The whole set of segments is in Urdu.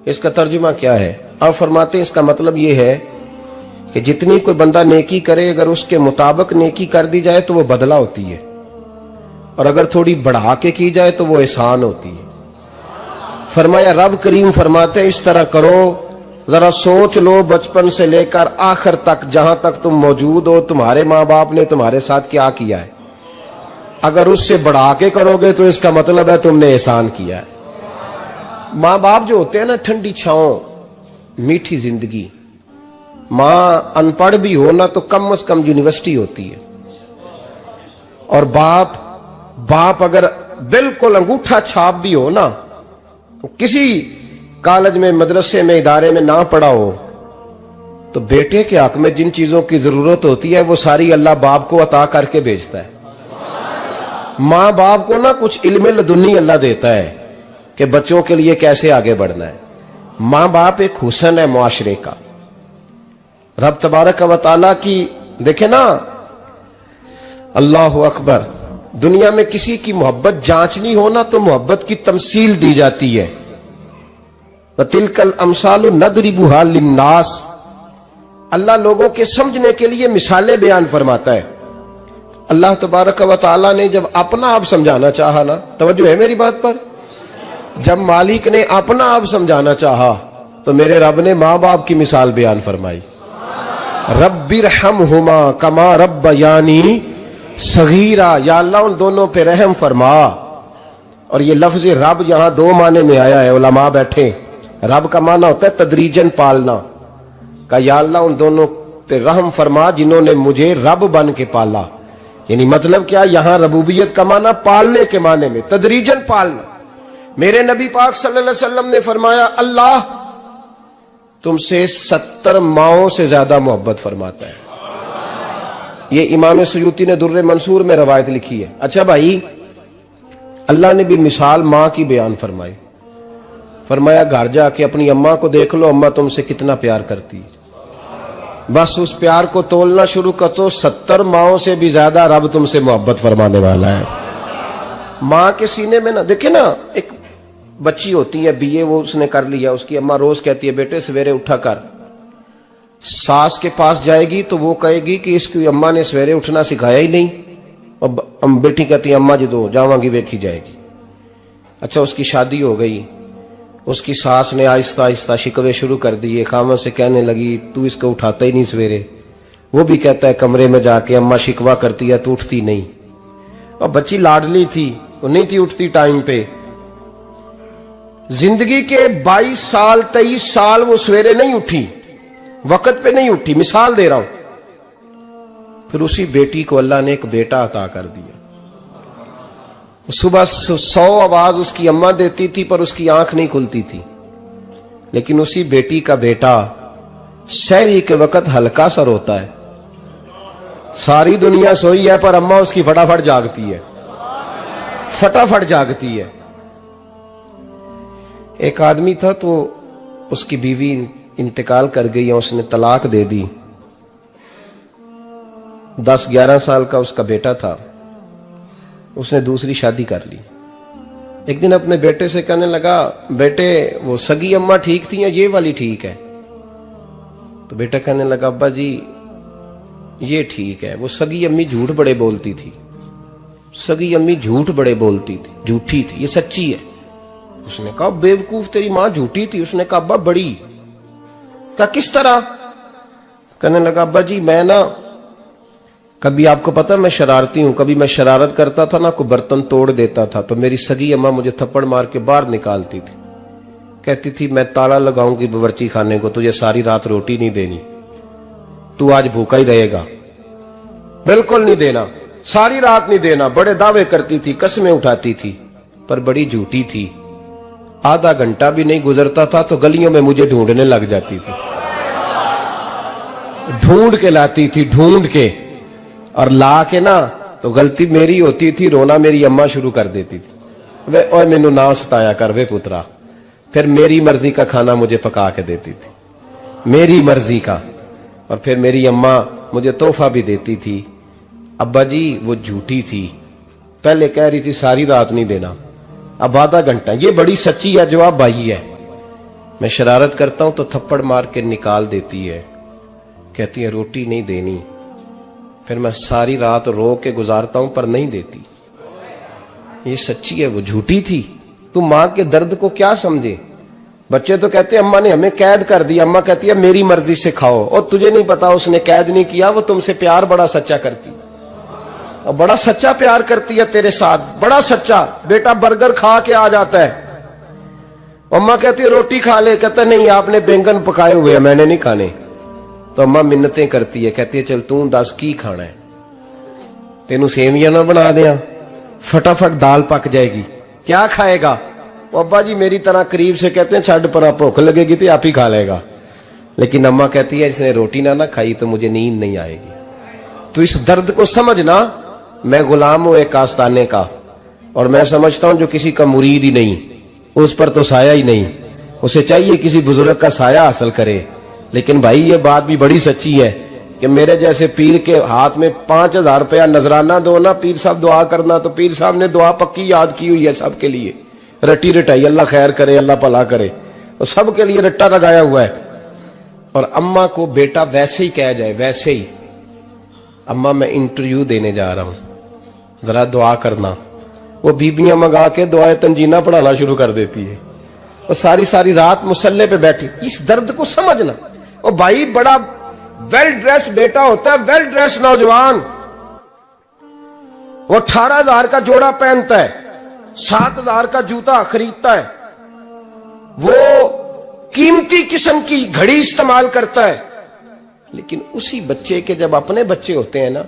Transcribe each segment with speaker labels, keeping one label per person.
Speaker 1: اس کا ترجمہ کیا ہے؟ آپ فرماتے ہیں اس کا مطلب یہ ہے کہ جتنی کوئی بندہ نیکی کرے اگر اس کے مطابق نیکی کر دی جائے تو وہ بدلہ ہوتی ہے، اور اگر تھوڑی بڑھا کے کی جائے تو وہ احسان ہوتی ہے۔ فرمایا رب کریم فرماتے ہیں اس طرح کرو، ذرا سوچ لو بچپن سے لے کر آخر تک جہاں تک تم موجود ہو تمہارے ماں باپ نے تمہارے ساتھ کیا کیا ہے، اگر اس سے بڑھا کے کرو گے تو اس کا مطلب ہے تم نے احسان کیا ہے۔ ماں باپ جو ہوتے ہیں نا، ٹھنڈی چھاؤں، میٹھی زندگی، ماں ان پڑھ بھی ہو نا تو کم از کم یونیورسٹی ہوتی ہے، اور باپ اگر بالکل انگوٹھا چھاپ بھی ہو نا، کسی کالج میں مدرسے میں ادارے میں نہ پڑھا ہو، تو بیٹے کے حق میں جن چیزوں کی ضرورت ہوتی ہے وہ ساری اللہ باپ کو عطا کر کے بھیجتا ہے۔ ماں باپ کو نا کچھ علم لدنی اللہ دیتا ہے کہ بچوں کے لیے کیسے آگے بڑھنا ہے۔ ماں باپ ایک حسن ہے معاشرے کا۔ رب تبارک و تعالیٰ کی دیکھیں نا، اللہ اکبر، دنیا میں کسی کی محبت جانچنی ہو نا تو محبت کی تمثیل دی جاتی ہے۔ وَتِلْكَ الْأَمْثَالُ نَضْرِبُهَا لِلنَّاسِ، اللہ لوگوں کے سمجھنے کے لیے مثالیں بیان فرماتا ہے۔ اللہ تبارک و تعالیٰ نے جب اپنا آپ سمجھانا چاہا نا، توجہ ہے میری بات پر، جب مالک نے اپنا آپ سمجھانا چاہا تو میرے رب نے ماں باپ کی مثال بیان فرمائی، رب ارحمہما کما ربیانی صغیرا، یا اللہ ان دونوں پہ رحم فرما۔ اور یہ لفظ رب یہاں دو معنی میں آیا ہے، علماء بیٹھے، رب کا معنی ہوتا ہے تدریجن پالنا، کہ یا اللہ ان دونوں پہ رحم فرما جنہوں نے مجھے رب بن کے پالا۔ یعنی مطلب کیا، یہاں ربوبیت کا معنی پالنے کے معنی میں، تدریجن پالنا۔ میرے نبی پاک صلی اللہ علیہ وسلم نے فرمایا اللہ تم سے 70 ماؤں سے زیادہ محبت فرماتا ہے۔ یہ امام سیوطی نے در منصور میں روایت لکھی ہے۔ اچھا بھائی، اللہ نے بھی مثال ماں کی بیان فرمائی، فرمایا گھر جا کے اپنی اماں کو دیکھ لو، اماں تم سے کتنا پیار کرتی ہے، بس اس پیار کو تولنا شروع کر تو 70 ماؤں سے بھی زیادہ رب تم سے محبت فرمانے والا ہے۔ ماں کے سینے میں نا، دیکھیں نا، ایک بچی ہوتی ہے BA، وہ اس نے کر لیا، اس کی اماں روز کہتی ہے بیٹے سویرے اٹھا کر، ساس کے پاس جائے گی تو وہ کہے گی کہ اس کی اماں نے سویرے اٹھنا سکھایا ہی نہیں، اور بیٹی کہتی ہے اماں جدو جاواں گی ویکھی جائے گی۔ اچھا اس کی شادی ہو گئی، اس کی ساس نے آہستہ آہستہ شکوے شروع کر دیے، خامن سے کہنے لگی تو اس کو اٹھاتا ہی نہیں سویرے، وہ بھی کہتا ہے کمرے میں جا کے اماں شکوا کرتی ہے تو اٹھتی نہیں، اور بچی لاڈلی تھی، وہ نہیں تھی اٹھتی ٹائم پہ۔ زندگی کے 22 سال 23 سال وہ سویرے نہیں اٹھی، وقت پہ نہیں اٹھی، مثال دے رہا ہوں۔ پھر اسی بیٹی کو اللہ نے ایک بیٹا عطا کر دیا۔ صبح 100 آواز اس کی اماں دیتی تھی پر اس کی آنکھ نہیں کھلتی تھی، لیکن اسی بیٹی کا بیٹا سحری کے وقت ہلکا سا روتا ہے، ساری دنیا سوئی ہے پر اماں اس کی فٹافٹ جاگتی ہے، فٹافٹ جاگتی ہے۔ ایک آدمی تھا تو اس کی بیوی انتقال کر گئی، اس نے طلاق دے دی، 10-11 سال کا اس کا بیٹا تھا، اس نے دوسری شادی کر لی۔ ایک دن اپنے بیٹے سے کہنے لگا بیٹے وہ سگی اماں ٹھیک تھی یا یہ والی ٹھیک ہے؟ تو بیٹا کہنے لگا ابا جی یہ ٹھیک ہے، وہ سگی امی جھوٹ بڑے بولتی تھی، سگی امی جھوٹ بڑے بولتی تھی، جھوٹی تھی، یہ سچی ہے۔ اس نے کہا بے وقوف تیری ماں جھوٹی تھی؟ اس نے کہا ابا بڑی۔ کہا کس طرح؟ کہنے لگا ابا جی میں نا کبھی، آپ کو پتا میں شرارتی ہوں، کبھی میں شرارت کرتا تھا نا، کوئی برتن توڑ دیتا تھا تو میری سگی اماں مجھے تھپڑ مار کے باہر نکالتی تھی، کہتی تھی میں تالا لگاؤں گی باورچی خانے کو، تجھے ساری رات روٹی نہیں دینی، تو آج بھوکا ہی رہے گا، بالکل نہیں دینا، ساری رات نہیں دینا۔ بڑے دعوے کرتی تھی، قسمیں اٹھاتی تھی، پر بڑی جھوٹی تھی۔ آدھا گھنٹہ بھی نہیں گزرتا تھا تو گلیوں میں مجھے ڈھونڈنے لگ جاتی تھی، ڈھونڈ کے لاتی تھی، ڈھونڈ کے، اور لا کے نا تو غلطی میری ہوتی تھی، رونا میری اماں شروع کر دیتی تھی، وے اوے مینوں نہ ستایا کر وے پترا۔ پھر میری مرضی کا کھانا مجھے پکا کے دیتی تھی، میری مرضی کا، اور پھر میری اماں مجھے تحفہ بھی دیتی تھی۔ ابا جی وہ جھوٹی تھی، پہلے کہہ رہی تھی ساری رات نہیں دینا، اب آدھا گھنٹہ، یہ بڑی سچی ہے جواب بھائی ہے۔ میں شرارت کرتا ہوں تو تھپڑ مار کے نکال دیتی ہے، کہتی ہے روٹی نہیں دینی، پھر میں ساری رات رو کے گزارتا ہوں پر نہیں دیتی۔ یہ سچی ہے، وہ جھوٹی تھی۔ تو ماں کے درد کو کیا سمجھے؟ بچے تو کہتے ہیں اماں نے ہمیں قید کر دیا، اماں کہتی ہے میری مرضی سے کھاؤ، اور تجھے نہیں پتا اس نے قید نہیں کیا، وہ تم سے پیار بڑا سچا کرتی، اور بڑا سچا پیار کرتی ہے تیرے ساتھ، بڑا سچا۔ بیٹا برگر کھا کے آ جاتا ہے، اماں کہتی ہے روٹی کھا لے، کہتا ہے نہیں آپ نے بینگن پکائے ہوئے ہیں میں نے نہیں کھانے، تو اماں منتیں کرتی ہے، کہتی ہے چل توں دس کی کھانا ہے، تینوں سیویاں نہ بنا دیاں، فٹافٹ دال پک جائے گی، کیا کھائے گا؟ ابا جی میری طرح قریب سے کہتے ہیں چھڈ پرا، بھوک لگے گی تو آپ ہی کھا لے گا، لیکن اماں کہتی ہے اس نے روٹی نہ کھائی تو مجھے نیند نہیں آئے گی۔ تو اس درد کو سمجھنا، میں غلام ہوں ایک آستانے کا، اور میں سمجھتا ہوں جو کسی کا مرید ہی نہیں اس پر تو سایہ ہی نہیں، اسے چاہیے کسی بزرگ کا سایہ حاصل کرے۔ لیکن بھائی یہ بات بھی بڑی سچی ہے کہ میرے جیسے پیر کے ہاتھ میں 5000 روپیہ نذرانہ دو نا، پیر صاحب دعا کرنا، تو پیر صاحب نے دعا پکی یاد کی ہوئی ہے سب کے لیے، رٹی رٹائی، اللہ خیر کرے اللہ بھلا کرے، اور سب کے لیے رٹا لگایا ہوا ہے۔ اور اماں کو بیٹا ویسے ہی کہہ جائے، ویسے ہی اماں میں انٹرویو دینے جا رہا ہوں ذرا دعا کرنا، وہ بیبیاں منگا کے دعائے تنجینہ پڑھانا شروع کر دیتی ہے، اور ساری ساری رات مصلے پہ بیٹھی۔ اس درد کو سمجھنا۔ اور بھائی بڑا ویل ڈریس بیٹا ہوتا ہے، ویل ڈریس نوجوان، وہ 18,000 کا جوڑا پہنتا ہے، 7,000 کا جوتا خریدتا ہے، وہ قیمتی قسم کی گھڑی استعمال کرتا ہے، لیکن اسی بچے کے جب اپنے بچے ہوتے ہیں نا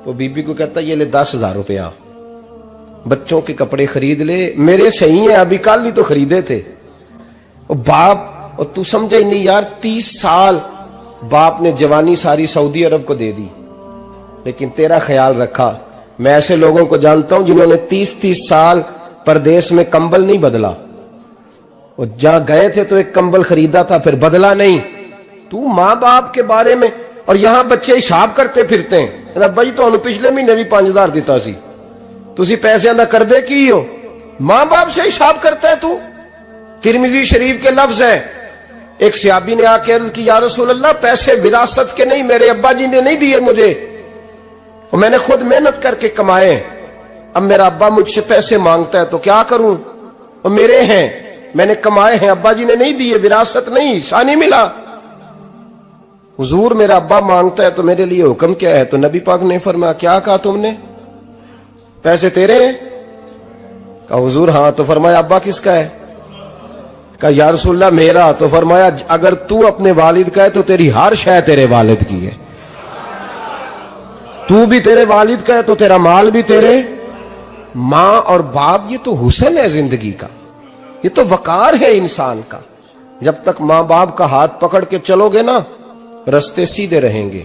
Speaker 1: تو بی بی کو کہتا ہے یہ لے 10,000 روپیہ، بچوں کے کپڑے خرید لے، میرے صحیح ہیں ابھی کل ہی تو خریدے تھے۔ اور باپ، اور تو سمجھے نہیں یار، 30 سال باپ نے جوانی ساری سعودی عرب کو دے دی، لیکن تیرا خیال رکھا۔ میں ایسے لوگوں کو جانتا ہوں جنہوں نے 30 سال پردیس میں کمبل نہیں بدلا، اور جہاں گئے تھے تو ایک کمبل خریدا تھا پھر بدلا نہیں۔ تو ماں باپ کے بارے میں، اور یہاں بچے حساب کرتے پھرتے ہیں، بھائی تو پچھلے مہینے بھی 5,000 دیتا سی، تسی پیسے اندر کر دے کی ہو، ماں باپ سے حساب کرتا ہے تو۔ ترمذی شریف کے لفظ ہیں، ایک صحابی نے آ کے عرض کی یا رسول اللہ پیسے وراثت کے نہیں، میرے ابا جی نے نہیں دیے مجھے، اور میں نے خود محنت کر کے کمائے، اب میرا ابا مجھ سے پیسے مانگتا ہے تو کیا کروں، اور میرے ہیں میں نے کمائے ہیں، ابا جی نے نہیں دیے، وراثت نہیں، حصہ نہیں ملا۔ حضور میرا ابا مانگتا ہے تو میرے لیے حکم کیا ہے؟ تو نبی پاک نے فرمایا کیا کہا تم نے؟ پیسے تیرے ہیں؟ کہا حضور ہاں۔ تو فرمایا ابا کس کا ہے؟ کہا یا رسول اللہ میرا۔ تو فرمایا اگر تو اپنے والد کا ہے تو تیری ہر شے تیرے والد کی ہے، تو بھی تیرے والد کا ہے تو تیرا مال بھی تیرے۔ ماں اور باپ یہ تو حسن ہے زندگی کا، یہ تو وقار ہے انسان کا۔ جب تک ماں باپ کا ہاتھ پکڑ کے چلو گے نا رستے سیدھے رہیں گے،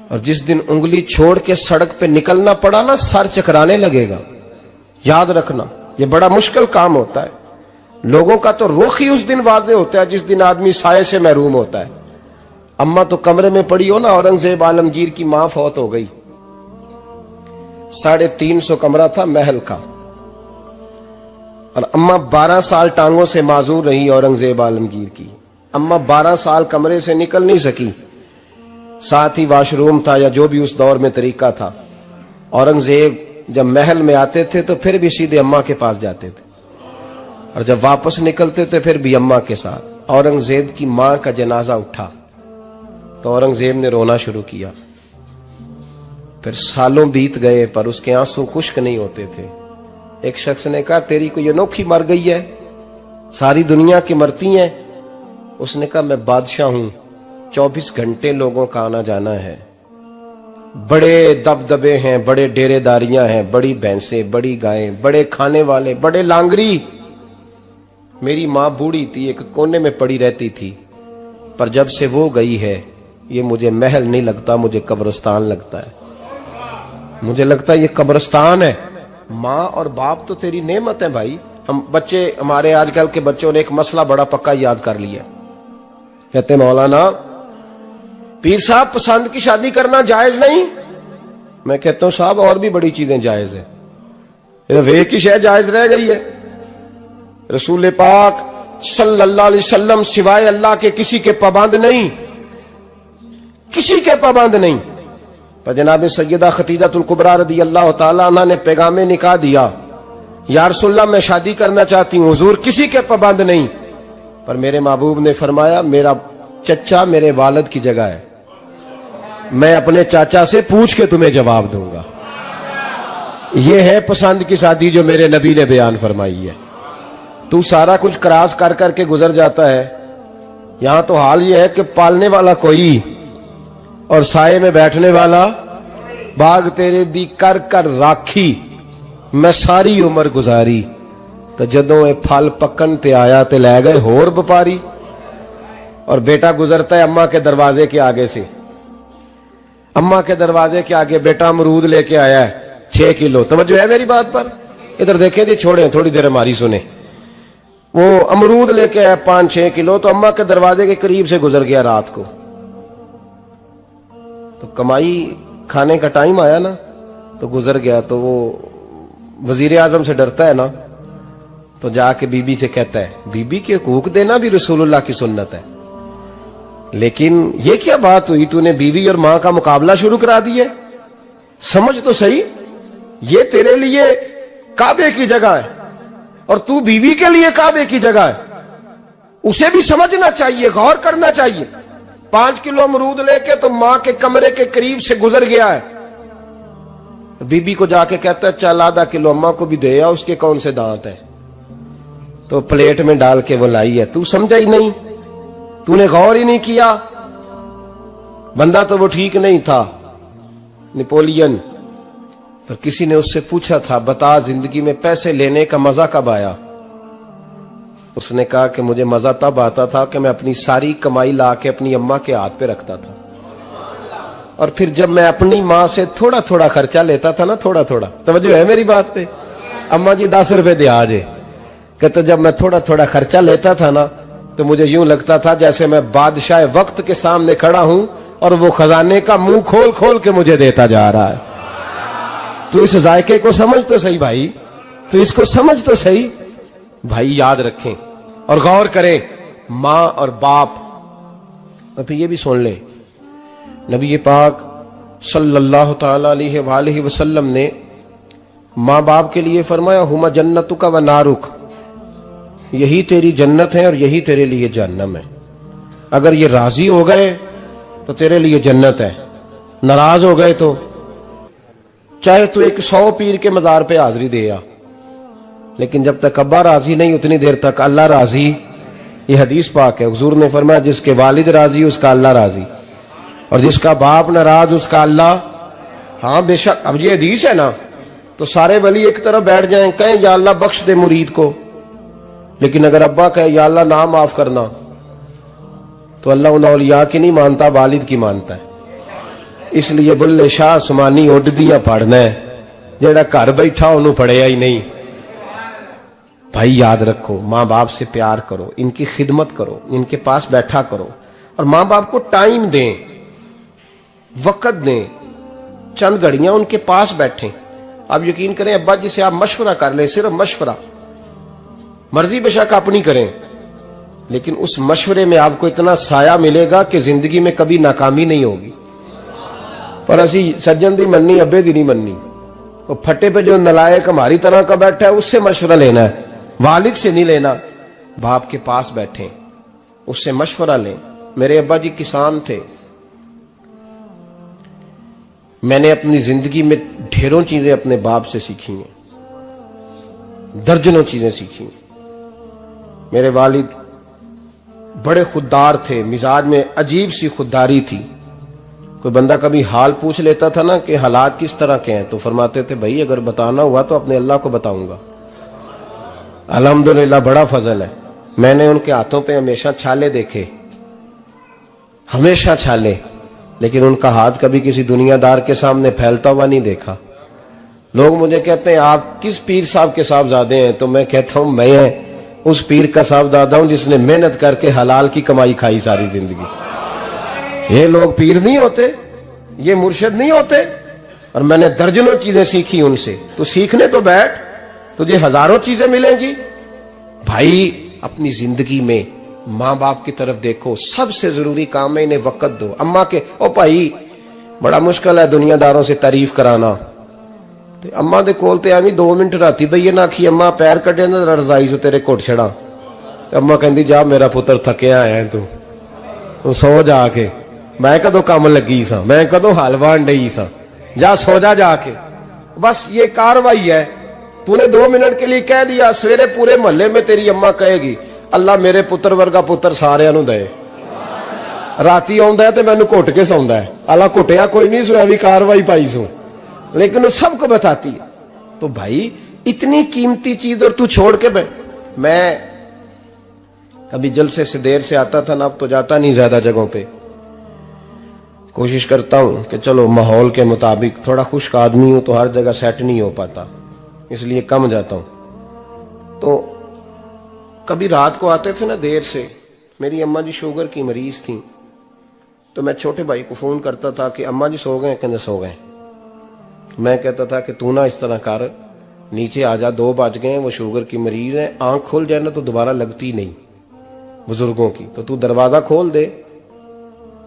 Speaker 1: اور جس دن انگلی چھوڑ کے سڑک پہ نکلنا پڑا نا سر چکرانے لگے گا۔ یاد رکھنا یہ بڑا مشکل کام ہوتا ہے، لوگوں کا تو رخ ہی اس دن واضح ہوتا ہے جس دن آدمی سائے سے محروم ہوتا ہے۔ اماں تو کمرے میں پڑی ہو نا، اورنگزیب عالمگیر کی ماں فوت ہو گئی، 350 کمرہ تھا محل کا، اور اماں 12 سال ٹانگوں سے معذور رہی اورنگزیب عالمگیر کی۔ اماں 12 سال کمرے سے نکل نہیں سکی، ساتھ ہی واش روم تھا یا جو بھی اس دور میں طریقہ تھا۔ اورنگزیب جب محل میں آتے تھے تو پھر بھی سیدھے اماں کے پاس جاتے تھے، اور جب واپس نکلتے تھے پھر بھی اماں کے ساتھ۔ اورنگزیب کی ماں کا جنازہ اٹھا تو اورنگزیب نے رونا شروع کیا، پھر سالوں بیت گئے پر اس کے آنسو خشک نہیں ہوتے تھے۔ ایک شخص نے کہا تیری کوئی انوکھی مر گئی ہے، ساری دنیا کی مرتی ہیں؟ اس نے کہا میں بادشاہ ہوں، 24 گھنٹے لوگوں کا آنا جانا ہے، بڑے دبدبے ہیں، بڑے ڈیرے داریاں ہیں، بڑی بھینسیں، بڑی گائیں، بڑے کھانے والے، بڑے لانگری۔ میری ماں بوڑھی تھی، ایک کونے میں پڑی رہتی تھی، پر جب سے وہ گئی ہے یہ مجھے محل نہیں لگتا، مجھے قبرستان لگتا ہے، مجھے لگتا ہے یہ قبرستان ہے۔ ماں اور باپ تو تیری نعمت ہے بھائی۔ ہمارے آج کل کے بچوں نے ایک مسئلہ بڑا پکا یاد کر لیا، کہتے مولانا پیر صاحب پسند کی شادی کرنا جائز نہیں؟ میں کہتا ہوں صاحب اور بھی بڑی چیزیں جائز ہیں، ایک ہی شے جائز رہ گئی ہے۔ رسول پاک صلی اللہ علیہ وسلم سوائے اللہ کے کسی کے پابند نہیں، کسی کے پابند نہیں۔ پر جناب سیدہ خدیجہ الکبریٰ رضی اللہ تعالیٰ عنہ نے پیغام نکاح دیا، یا رسول اللہ میں شادی کرنا چاہتی ہوں، حضور کسی کے پابند نہیں۔ پر میرے محبوب نے فرمایا میرا چچا میرے والد کی جگہ ہے، میں اپنے چاچا سے پوچھ کے تمہیں جواب دوں گا۔ یہ ہے پسند کی شادی جو میرے نبی نے بیان فرمائی ہے۔ تو سارا کچھ کراس کر کر کے گزر جاتا ہے، یہاں تو حال یہ ہے کہ پالنے والا کوئی اور سائے میں بیٹھنے والا، باغ تیرے دی کر کر راکھی میں ساری عمر گزاری، تو جدوں اے پھل پکن تے آیا تے لے گئے ہور بپاری۔ اور بیٹا گزرتا ہے اماں کے دروازے کے آگے سے، اماں کے دروازے کے آگے بیٹا امرود لے کے آیا ہے 6 کلو۔ توجہ ہے میری بات پر؟ ادھر دیکھیں جی، چھوڑیں تھوڑی دیر ہماری سنیں۔ وہ امرود لے کے آیا 5-6 کلو، تو اماں کے دروازے کے قریب سے گزر گیا رات کو، تو کمائی کھانے کا ٹائم آیا نا، تو گزر گیا۔ تو وہ وزیر اعظم سے ڈرتا ہے نا، تو جا کے بی بی سے کہتا ہے بی بی کے حقوق دینا بھی رسول اللہ کی سنت ہے۔ لیکن یہ کیا بات ہوئی، تو نے بیوی اور ماں کا مقابلہ شروع کرا دیا؟ سمجھ تو صحیح، یہ تیرے لیے کعبے کی جگہ ہے اور تو بیوی کے لیے کعبے کی جگہ ہے، اسے بھی سمجھنا چاہیے، غور کرنا چاہیے۔ 5 کلو امرود لے کے تو ماں کے کمرے کے قریب سے گزر گیا ہے، بی بی کو جا کے کہتا ہے چل آدھا کلو اماں کو بھی دے آ، اس کے کون سے دانت ہیں، تو پلیٹ میں ڈال کے وہ لائی ہے۔ تو سمجھا ہی نہیں، تو نے غور ہی نہیں کیا۔ بندہ تو وہ ٹھیک نہیں تھا، نپولین، پر کسی نے اس سے پوچھا تھا بتا زندگی میں پیسے لینے کا مزہ کب آیا؟ اس نے کہا کہ مجھے مزہ تب آتا تھا کہ میں اپنی ساری کمائی لا کے اپنی اماں کے ہاتھ پہ رکھتا تھا، اور پھر جب میں اپنی ماں سے تھوڑا تھوڑا خرچہ لیتا تھا نا، تھوڑا تھوڑا، توجہ ہے میری بات پہ؟ اماں جی 10 روپے دے آجے، کہ تو جب میں تھوڑا تھوڑا خرچہ لیتا تھا نا، تو مجھے یوں لگتا تھا جیسے میں بادشاہ وقت کے سامنے کھڑا ہوں اور وہ خزانے کا منہ کھول کھول کے مجھے دیتا جا رہا ہے۔ تو اس ذائقے کو سمجھ تو صحیح بھائی، تو اس کو سمجھ تو صحیح بھائی، یاد رکھیں اور غور کریں۔ ماں اور باپ، اور پھر یہ بھی سن لیں، نبی پاک صلی اللہ تعالی علیہ وآلہ وسلم نے ماں باپ کے لیے فرمایا ہما جنتک و نارک، یہی تیری جنت ہے اور یہی تیرے لیے جہنم ہے۔ اگر یہ راضی ہو گئے تو تیرے لیے جنت ہے، ناراض ہو گئے تو چاہے تو ایک 100 پیر کے مزار پہ حاضری دے آ، لیکن جب تک ابا راضی نہیں اتنی دیر تک اللہ راضی۔ یہ حدیث پاک ہے، حضور نے فرمایا جس کے والد راضی اس کا اللہ راضی، اور جس کا باپ ناراض اس کا اللہ۔ ہاں بے شک، اب یہ حدیث ہے نا، تو سارے ولی ایک طرف بیٹھ جائیں، کہیں یا اللہ بخش دے مرید کو، لیکن اگر ابا کہے یا اللہ نہ معاف کرنا، تو اللہ ان اولیاء کی نہیں مانتا، والد کی مانتا ہے۔ اس لیے بلے شاہ سمانی اڈ دیا پڑھنا ہے، جیڑا گھر بیٹھا انہوں پڑھیا ہی نہیں۔ بھائی یاد رکھو، ماں باپ سے پیار کرو، ان کی خدمت کرو، ان کے پاس بیٹھا کرو، اور ماں باپ کو ٹائم دیں، وقت دیں، چند گھڑیاں ان کے پاس بیٹھیں۔ آپ یقین کریں ابا جی سے آپ مشورہ کر لیں، صرف مشورہ، مرضی بے شک اپنی کریں، لیکن اس مشورے میں آپ کو اتنا سایہ ملے گا کہ زندگی میں کبھی ناکامی نہیں ہوگی۔ پر اسی سجن دی مننی ابے دی نہیں مننی، وہ پھٹے پہ جو نلائق ہماری طرح کا بیٹھا ہے اس سے مشورہ لینا ہے، والد سے نہیں لینا۔ باپ کے پاس بیٹھیں، اس سے مشورہ لیں۔ میرے ابا جی کسان تھے، میں نے اپنی زندگی میں ڈھیروں چیزیں اپنے باپ سے سیکھی ہیں، درجنوں چیزیں سیکھی ہیں۔ میرے والد بڑے خوددار تھے، مزاج میں عجیب سی خودداری تھی۔ کوئی بندہ کبھی حال پوچھ لیتا تھا نا کہ حالات کس طرح کے ہیں، تو فرماتے تھے بھائی اگر بتانا ہوا تو اپنے اللہ کو بتاؤں گا۔ الحمدللہ بڑا فضل ہے، میں نے ان کے ہاتھوں پہ ہمیشہ چھالے دیکھے، ہمیشہ چھالے، لیکن ان کا ہاتھ کبھی کسی دنیا دار کے سامنے پھیلتا ہوا نہیں دیکھا۔ لوگ مجھے کہتے ہیں آپ کس پیر صاحب کے صاحبزادے ہیں، تو میں کہتا ہوں میں اس پیر کا صاحبزادہ ہوں جس نے محنت کر کے حلال کی کمائی کھائی ساری زندگی۔ یہ لوگ پیر نہیں ہوتے، یہ مرشد نہیں ہوتے، اور میں نے درجنوں چیزیں سیکھی ان سے۔ تو سیکھنے تو بیٹھ، تجھے ہزاروں چیزیں ملیں گی۔ بھائی اپنی زندگی میں ماں باپ کی طرف دیکھو، سب سے ضروری کام ہے انہیں وقت دو. اما کے او بھائی بڑا مشکل ہے دنیا داروں سے تعریف کرانا، اما دے کول تے ایویں 2 منٹ راتی بھئی نہ آکھی اما پیر کڈے نہ رضائی جو تیرے گھٹ چھڑا، تے اما کہندی جا میرا پتر تھکیا ہے تو سو جا کے، میں کدو کام لگی سا، میں کدو حل وان ڈئی سا، جا سو جا کے. بس یہ کاروائی ہے. تو نے 2 منٹ کے لیے کہہ دیا، سویرے پورے محلے میں تیری اما کہے گی اللہ میرے پتر ورگا پتر سارے نو دے. راتی آندا ہے تے مینوں گھٹ کے سوندا ہے، اللہ گھٹیا کوئی نہیں سو بھی کاروائی پائی سو، لیکن وہ سب کو بتاتی ہے. تو بھائی اتنی قیمتی چیز اور تو چھوڑ کے میں کبھی جلسے سے دیر سے آتا تھا نا، اب تو جاتا نہیں زیادہ جگہوں پہ، کوشش کرتا ہوں کہ چلو ماحول کے مطابق، تھوڑا خشک آدمی ہوں تو ہر جگہ سیٹ نہیں ہو پاتا، اس لیے کم جاتا ہوں. تو کبھی رات کو آتے تھے نا دیر سے، میری اماں جی شوگر کی مریض تھیں، تو میں چھوٹے بھائی کو فون کرتا تھا کہ اماں جی سو گئے، کہنے سو گئے. میں کہتا تھا کہ تو نہ اس طرح کر، نیچے آ جا، 2 بج گئے، وہ شوگر کی مریض ہے، آنکھ کھل جائے نا تو دوبارہ لگتی نہیں بزرگوں کی، تو دروازہ کھول دے،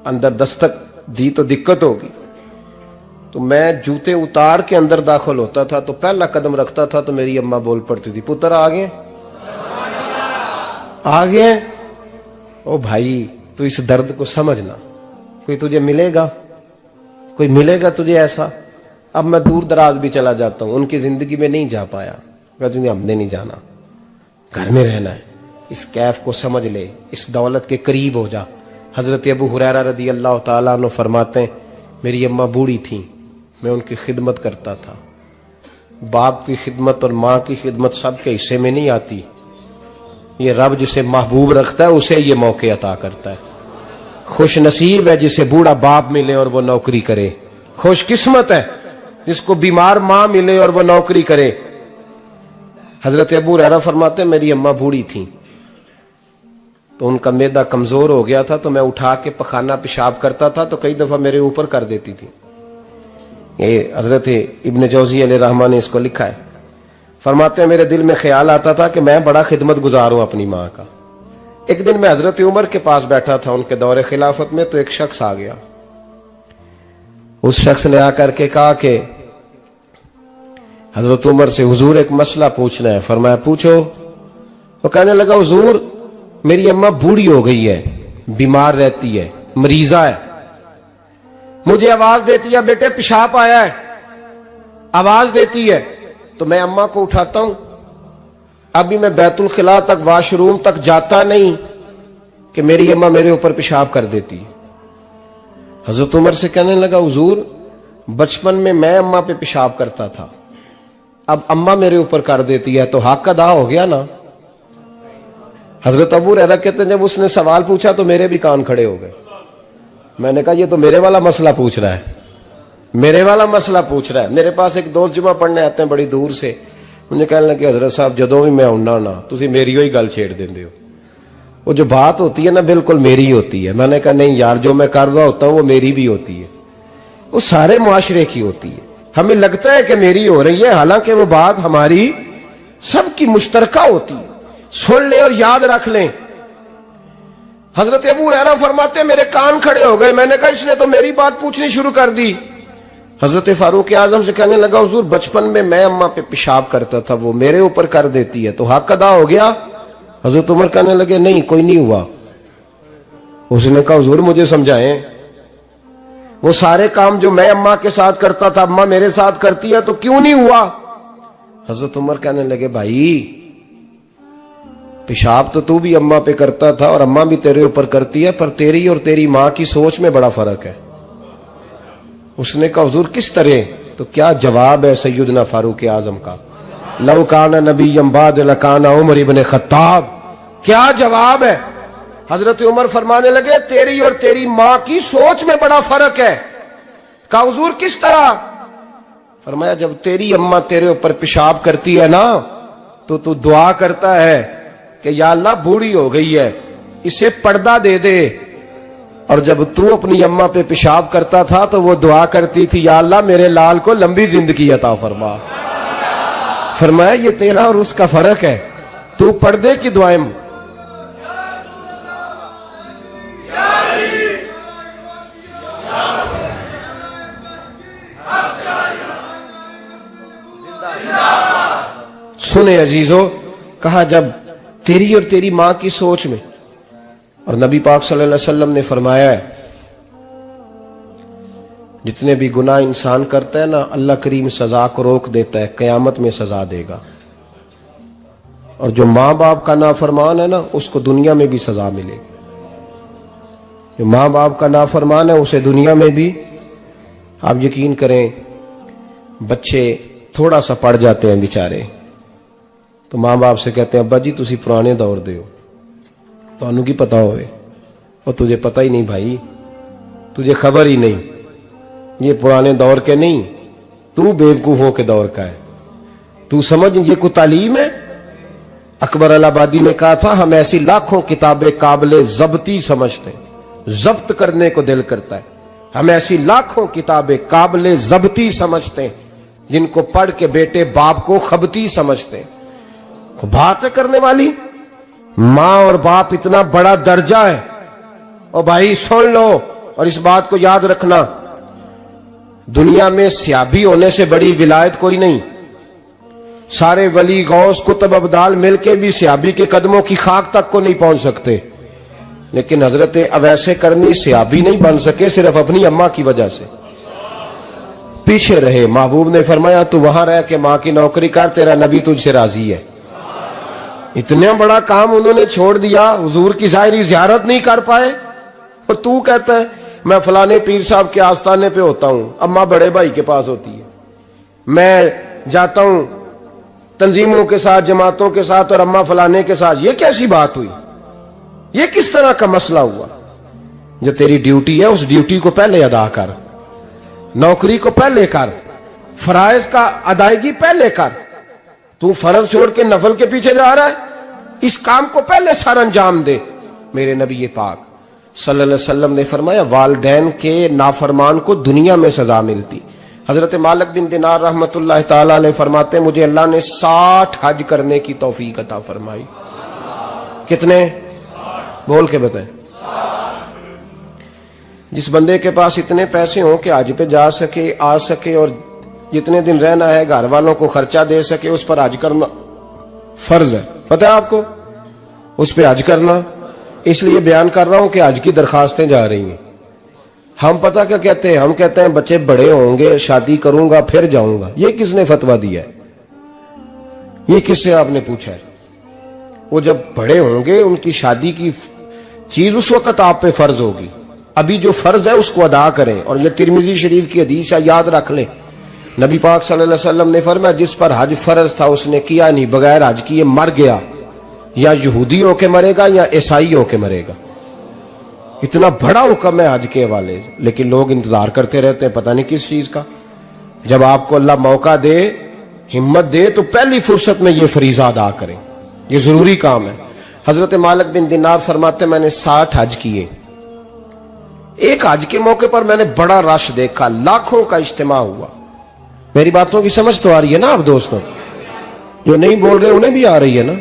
Speaker 1: اندر دستک دی تو دقت ہوگی. تو میں جوتے اتار کے اندر داخل ہوتا تھا تو پہلا قدم رکھتا تھا تو میری اماں بول پڑتی تھی پتر آ گئے. او بھائی تو اس درد کو سمجھنا، کوئی تجھے ملے گا، کوئی ملے گا تجھے ایسا. اب میں دور دراز بھی چلا جاتا ہوں، ان کی زندگی میں نہیں جا پایا، کہتے ہیں ہم نے نہیں جانا، گھر میں رہنا ہے. اس کیف کو سمجھ لے، اس دولت کے قریب ہو جا. حضرت ابو ہریرہ رضی اللہ تعالیٰ عنہ فرماتے ہیں میری اماں بوڑھی تھیں، میں ان کی خدمت کرتا تھا. باپ کی خدمت اور ماں کی خدمت سب کے حصے میں نہیں آتی، یہ رب جسے محبوب رکھتا ہے اسے یہ موقع عطا کرتا ہے. خوش نصیب ہے جسے بوڑھا باپ ملے اور وہ نوکری کرے، خوش قسمت ہے جس کو بیمار ماں ملے اور وہ نوکری کرے. حضرت ابو ہریرہ فرماتے ہیں میری اماں بوڑھی تھیں تو ان کا معدہ کمزور ہو گیا تھا، تو میں اٹھا کے پخانہ پیشاب کرتا تھا تو کئی دفعہ میرے اوپر کر دیتی تھی. یہ حضرت ابن جوزی علیہ رحمہ نے اس کو لکھا ہے. فرماتے ہیں میرے دل میں خیال آتا تھا کہ میں بڑا خدمت گزار ہوں اپنی ماں کا. ایک دن میں حضرت عمر کے پاس بیٹھا تھا ان کے دور خلافت میں، تو ایک شخص آ گیا. اس شخص نے آ کر کے کہا کہ حضرت عمر سے حضور ایک مسئلہ پوچھنا ہے. فرمایا پوچھو. وہ کہنے لگا حضور میری اماں بوڑھی ہو گئی ہے، بیمار رہتی ہے، مریضہ ہے، مجھے آواز دیتی ہے بیٹے پیشاب آیا ہے، آواز دیتی ہے تو میں اماں کو اٹھاتا ہوں. ابھی میں بیت الخلاء تک، واش روم تک جاتا نہیں کہ میری اماں میرے اوپر پیشاب کر دیتی. حضرت عمر سے کہنے لگا حضور بچپن میں اماں پہ پیشاب کرتا تھا، اب اماں میرے اوپر کر دیتی ہے تو حق ادا ہو گیا نا. حضرت ابو ہریرہ کہتے ہیں جب اس نے سوال پوچھا تو میرے بھی کان کھڑے ہو گئے. میں نے کہا یہ تو میرے والا مسئلہ پوچھ رہا ہے، میرے والا مسئلہ پوچھ رہا ہے. میرے پاس ایک دوست جمعہ پڑھنے آتے ہیں بڑی دور سے، انہیں کہنے لگے حضرت صاحب جدوں بھی میں آنا نا تسی میری ہوئی گل چھیڑ دیندے ہو، وہ جو بات ہوتی ہے نا بالکل میری ہوتی ہے. میں نے کہا نہیں یار جو میں کر رہا ہوتا ہوں وہ میری بھی ہوتی ہے، وہ سارے معاشرے کی ہوتی ہے. ہمیں لگتا ہے کہ میری ہو رہی ہے، حالانکہ وہ بات ہماری سب کی مشترکہ ہوتی ہے. سن لیں اور یاد رکھ لیں. حضرت ابو ہریرہ فرماتے ہیں میرے کان کھڑے ہو گئے. میں نے کہا اس نے تو میری بات پوچھنی شروع کر دی. حضرت فاروق اعظم سے کہنے لگا حضور بچپن میں اماں پہ پیشاب کرتا تھا، وہ میرے اوپر کر دیتی ہے تو حق ادا ہو گیا. حضرت عمر کہنے لگے نہیں کوئی نہیں ہوا. اس نے کہا حضور مجھے سمجھائیں، وہ سارے کام جو میں اماں کے ساتھ کرتا تھا اماں میرے ساتھ کرتی ہے تو کیوں نہیں ہوا. حضرت عمر کہنے لگے بھائی پیشاب تو بھی اماں پہ کرتا تھا اور اماں بھی تیرے اوپر کرتی ہے، پر تیری اور تیری ماں کی سوچ میں بڑا فرق ہے. اس نے کہا حضور کس طرح؟ تو کیا جواب ہے سیدنا فاروق اعظم کا، لو کان نبی بعد لکان عمر ابن خطاب. کیا جواب ہے؟ حضرت عمر فرمانے لگے تیری اور تیری ماں کی سوچ میں بڑا فرق ہے. کہا حضور کس طرح؟ فرمایا جب تیری اماں تیرے اوپر پیشاب کرتی ہے نا تو دعا کرتا ہے کہ یا اللہ بوڑھی ہو گئی ہے اسے پردہ دے دے، اور جب تو اپنی اماں پہ پیشاب کرتا تھا تو وہ دعا کرتی تھی یا اللہ میرے لال کو لمبی زندگی عطا فرما. فرمایا یہ تیرا اور اس کا فرق ہے، تو پردے کی دعائیں سنے عزیزو، کہا جب تیری اور تیری ماں کی سوچ میں، اور نبی پاک صلی اللہ علیہ وسلم نے فرمایا ہے جتنے بھی گناہ انسان کرتا ہے نا، اللہ کریم سزا کو روک دیتا ہے، قیامت میں سزا دے گا، اور جو ماں باپ کا نافرمان ہے نا اس کو دنیا میں بھی سزا ملے گی۔ جو ماں باپ کا نافرمان ہے اسے دنیا میں بھی، آپ یقین کریں بچے تھوڑا سا پڑ جاتے ہیں بیچارے تو ماں باپ سے کہتے ہیں ابا جی تسی پرانے دور دے ہو، تو انہوں کی پتا ہوئے، اور تجھے پتہ ہی نہیں بھائی، تجھے خبر ہی نہیں، یہ پرانے دور کے نہیں، تو بیوقوفوں کے دور کا ہے، تو سمجھ یہ کوئی تعلیم ہے؟ اکبر الہآبادی نے کہا تھا ہم ایسی لاکھوں کتابیں قابل ضبطی سمجھتے ہیں، ضبط کرنے کو دل کرتا ہے، ہم ایسی لاکھوں کتابیں قابل ضبطی سمجھتے ہیں جن کو پڑھ کے بیٹے باپ کو خبتی سمجھتے ہیں۔ بات ہے کرنے والی، ماں اور باپ اتنا بڑا درجہ ہے، اور بھائی سن لو اور اس بات کو یاد رکھنا، دنیا میں سیابی ہونے سے بڑی ولایت کوئی نہیں، سارے ولی غوث کتب ابدال مل کے بھی سیابی کے قدموں کی خاک تک کو نہیں پہنچ سکتے، لیکن حضرت اویس کرنی سیابی نہیں بن سکے صرف اپنی اماں کی وجہ سے، پیچھے رہے۔ محبوب نے فرمایا تو وہاں رہ کے ماں کی نوکری کر، تیرا نبی تجھ سے راضی ہے۔ اتنا بڑا کام انہوں نے چھوڑ دیا، حضور کی ظاہری زیارت نہیں کر پائے، اور تو کہتا ہے میں فلانے پیر صاحب کے آستانے پہ ہوتا ہوں، اماں بڑے بھائی کے پاس ہوتی ہے، میں جاتا ہوں تنظیموں کے ساتھ جماعتوں کے ساتھ اور اماں فلانے کے ساتھ۔ یہ کیسی بات ہوئی؟ یہ کس طرح کا مسئلہ ہوا؟ جو تیری ڈیوٹی ہے اس ڈیوٹی کو پہلے ادا کر، نوکری کو پہلے کر، فرائض کا ادائیگی پہلے کر۔ تو فرض چھوڑ کے نفل کے پیچھے جا رہا ہے، اس کام کو پہلے سر انجام دے۔ میرے نبی پاک صلی اللہ علیہ وسلم نے فرمایا والدین کے نافرمان کو دنیا میں سزا ملتی۔ حضرت مالک بن دینار رحمت اللہ تعالی علیہ فرماتے ہیں مجھے اللہ نے 60 حج کرنے کی توفیق عطا فرمائی۔ کتنے؟ بول کے بتائیں۔ جس بندے کے پاس اتنے پیسے ہوں کہ حج پہ جا سکے، آ سکے، اور جتنے دن رہنا ہے گھر والوں کو خرچہ دے سکے، اس پر حج کرنا فرض ہے۔ پتہ ہے آپ کو اس پہ حج کرنا؟ اس لیے بیان کر رہا ہوں کہ حج کی درخواستیں جا رہی ہیں۔ ہم پتہ کیا کہتے ہیں؟ ہم کہتے ہیں بچے بڑے ہوں گے، شادی کروں گا پھر جاؤں گا۔ یہ کس نے فتویٰ دیا ہے؟ یہ کس سے آپ نے پوچھا ہے؟ وہ جب بڑے ہوں گے ان کی شادی کی چیز اس وقت آپ پہ فرض ہوگی، ابھی جو فرض ہے اس کو ادا کریں۔ اور یہ ترمذی شریف کی حدیث ہے، یاد رکھ لیں، نبی پاک صلی اللہ علیہ وسلم نے فرمایا جس پر حج فرض تھا اس نے کیا نہیں، بغیر حج کیے مر گیا، یا یہودی ہو کے مرے گا یا عیسائی ہو کے مرے گا۔ اتنا بڑا حکم ہے حج کے حوالے سے، لیکن لوگ انتظار کرتے رہتے ہیں پتہ نہیں کس چیز کا۔ جب آپ کو اللہ موقع دے، ہمت دے، تو پہلی فرصت میں یہ فریضہ ادا کریں، یہ ضروری کام ہے۔ حضرت مالک بن دینار فرماتے میں نے 60 حج کیے، ایک حج کے موقع پر میں نے بڑا رش دیکھا، لاکھوں کا اجتماع ہوا۔ میری باتوں کی سمجھ تو آ رہی ہے نا آپ دوستوں؟ جو نہیں بول رہے انہیں بھی آ رہی ہے نا؟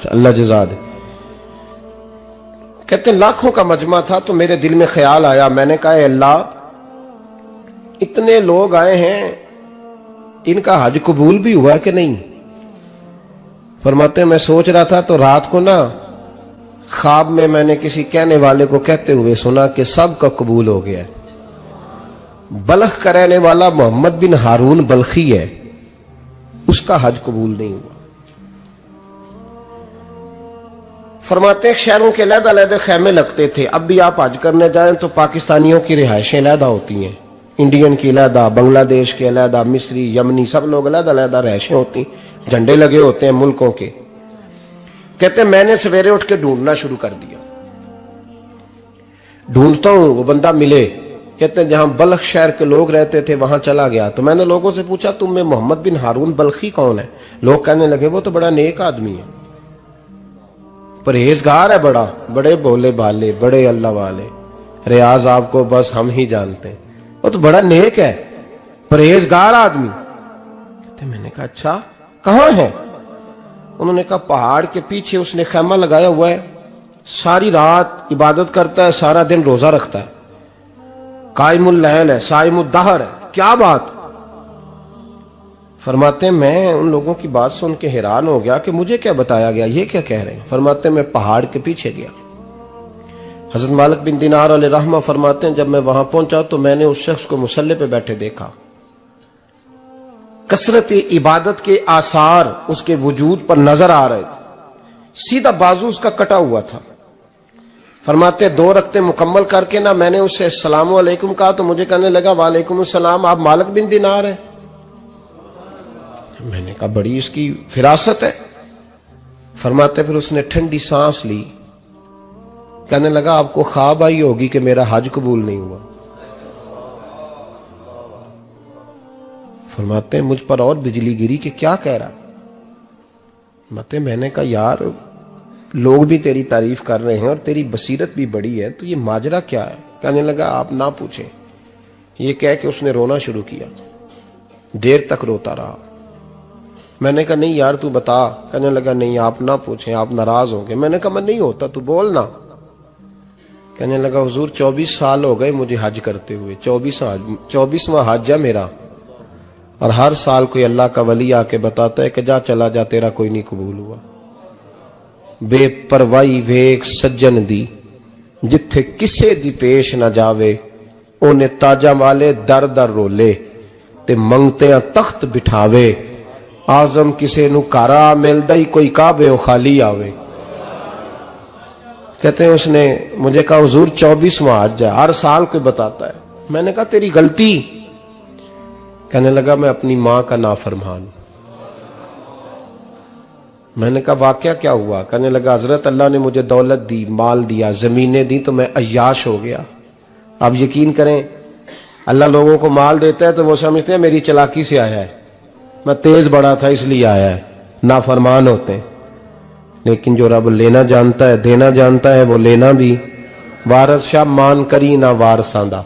Speaker 1: اللہ جزا دے۔ کہتے ہیں لاکھوں کا مجمع تھا، تو میرے دل میں خیال آیا، میں نے کہا اے اللہ اتنے لوگ آئے ہیں، ان کا حج قبول بھی ہوا کہ نہیں؟ فرماتے ہیں میں سوچ رہا تھا تو رات کو نا خواب میں نے کسی کہنے والے کو کہتے ہوئے سنا کہ سب کا قبول ہو گیا ہے۔ بلخ کا رہنے والا محمد بن ہارون بلخی ہے، اس کا حج قبول نہیں ہوا۔ فرماتے ہیں شہروں کے علیحدہ علیحدہ خیمے لگتے تھے، اب بھی آپ حج کرنے جائیں تو پاکستانیوں کی رہائشیں علیحدہ ہوتی ہیں، انڈین کی علیحدہ، بنگلہ دیش کے علیحدہ، مصری، یمنی، سب لوگ علیحدہ علیحدہ رہائشیں ہوتی ہیں، جھنڈے لگے ہوتے ہیں ملکوں کے۔ کہتے ہیں میں نے سویرے اٹھ کے ڈھونڈنا شروع کر دیا، ڈھونڈتا ہوں وہ بندہ ملے۔ کہتے ہیں جہاں بلخ شہر کے لوگ رہتے تھے وہاں چلا گیا، تو میں نے لوگوں سے پوچھا تم میں محمد بن ہارون بلخی کون ہے؟ لوگ کہنے لگے وہ تو بڑا نیک آدمی ہے، پرہیزگار ہے، بڑے بولے بالے، بڑے اللہ والے، ریاض آپ کو بس ہم ہی جانتے ہیں، وہ تو بڑا نیک ہے، پرہیزگار آدمی۔ کہتے میں نے کہا اچھا کہاں ہے؟ انہوں نے کہا پہاڑ کے پیچھے اس نے خیمہ لگایا ہوا ہے، ساری رات عبادت کرتا ہے، سارا دن روزہ رکھتا ہے، قائم اللیل ہے، صائم الدہر ہے۔ کیا بات؟ فرماتے ہیں میں ان لوگوں کی بات سن کے حیران ہو گیا کہ مجھے کیا بتایا گیا، یہ کیا کہہ رہے ہیں؟ فرماتے ہیں میں پہاڑ کے پیچھے گیا. حضرت مالک بن دینار علیہ رحمہ فرماتے ہیں جب میں وہاں پہنچا تو میں نے اس شخص کو مصلی پہ بیٹھے دیکھا. کثرت عبادت کے آثار اس کے وجود پر نظر آ رہے تھے. سیدھا بازو اس کا کٹا ہوا تھا. فرماتے 2 رکعتیں مکمل کر کے نا میں نے اسے السلام علیکم کہا تو مجھے کہنے لگا وعلیکم السلام، آپ مالک بن دینار ہیں؟ میں نے کہا بڑی اس کی فراست ہے. فرماتے پھر اس نے ٹھنڈی سانس لی، کہنے لگا آپ کو خواب آئی ہوگی کہ میرا حج قبول نہیں ہوا. فرماتے ہیں مجھ پر اور بجلی گری کہ کیا کہہ رہا. فرماتے میں نے کہا یار لوگ بھی تیری تعریف کر رہے ہیں اور تیری بصیرت بھی بڑی ہے، تو یہ ماجرا کیا ہے؟ کہنے لگا آپ نہ پوچھیں. یہ کہہ کے اس نے رونا شروع کیا. دیر تک روتا رہا. میں نے کہا نہیں یار تو بتا. کہنے لگا نہیں آپ نہ پوچھیں، آپ ناراض ہوں گے. میں نے کہا میں نہیں ہوتا، تو بولنا. کہنے لگا حضور 24 سال ہو گئے مجھے حج کرتے ہوئے، 24واں حج ہے میرا، اور ہر سال کوئی اللہ کا ولی آ کے بتاتا ہے کہ جا چلا جا تیرا کوئی نہیں قبول ہوا. بے پروائی ویک سجن دی جتھے کسے دی پیش نہ جاوے، اونے تاجا والے در در رولے تے منگتیاں تخت بٹھاوے. آزم کسے نو کارا ملدا ہی کوئی کعبے او خالی آوے. کہتے ہیں اس نے مجھے کہا حضور 24واں حج ہے، ہر سال کوئی بتاتا ہے. میں نے کہا تیری غلطی. کہنے لگا میں اپنی ماں کا نافرمان. میں نے کہا واقعہ کیا ہوا؟ کہنے لگا حضرت اللہ نے مجھے دولت دی، مال دیا، زمینیں دی تو میں عیاش ہو گیا. اب یقین کریں اللہ لوگوں کو مال دیتا ہے تو وہ سمجھتے ہیں میری چلاکی سے آیا ہے، میں تیز بڑا تھا اس لیے آیا ہے. نافرمان ہوتے ہیں. لیکن جو رب لینا جانتا ہے دینا جانتا ہے وہ لینا بھی. وارث شاہ مان کری نہ وارثاں دا،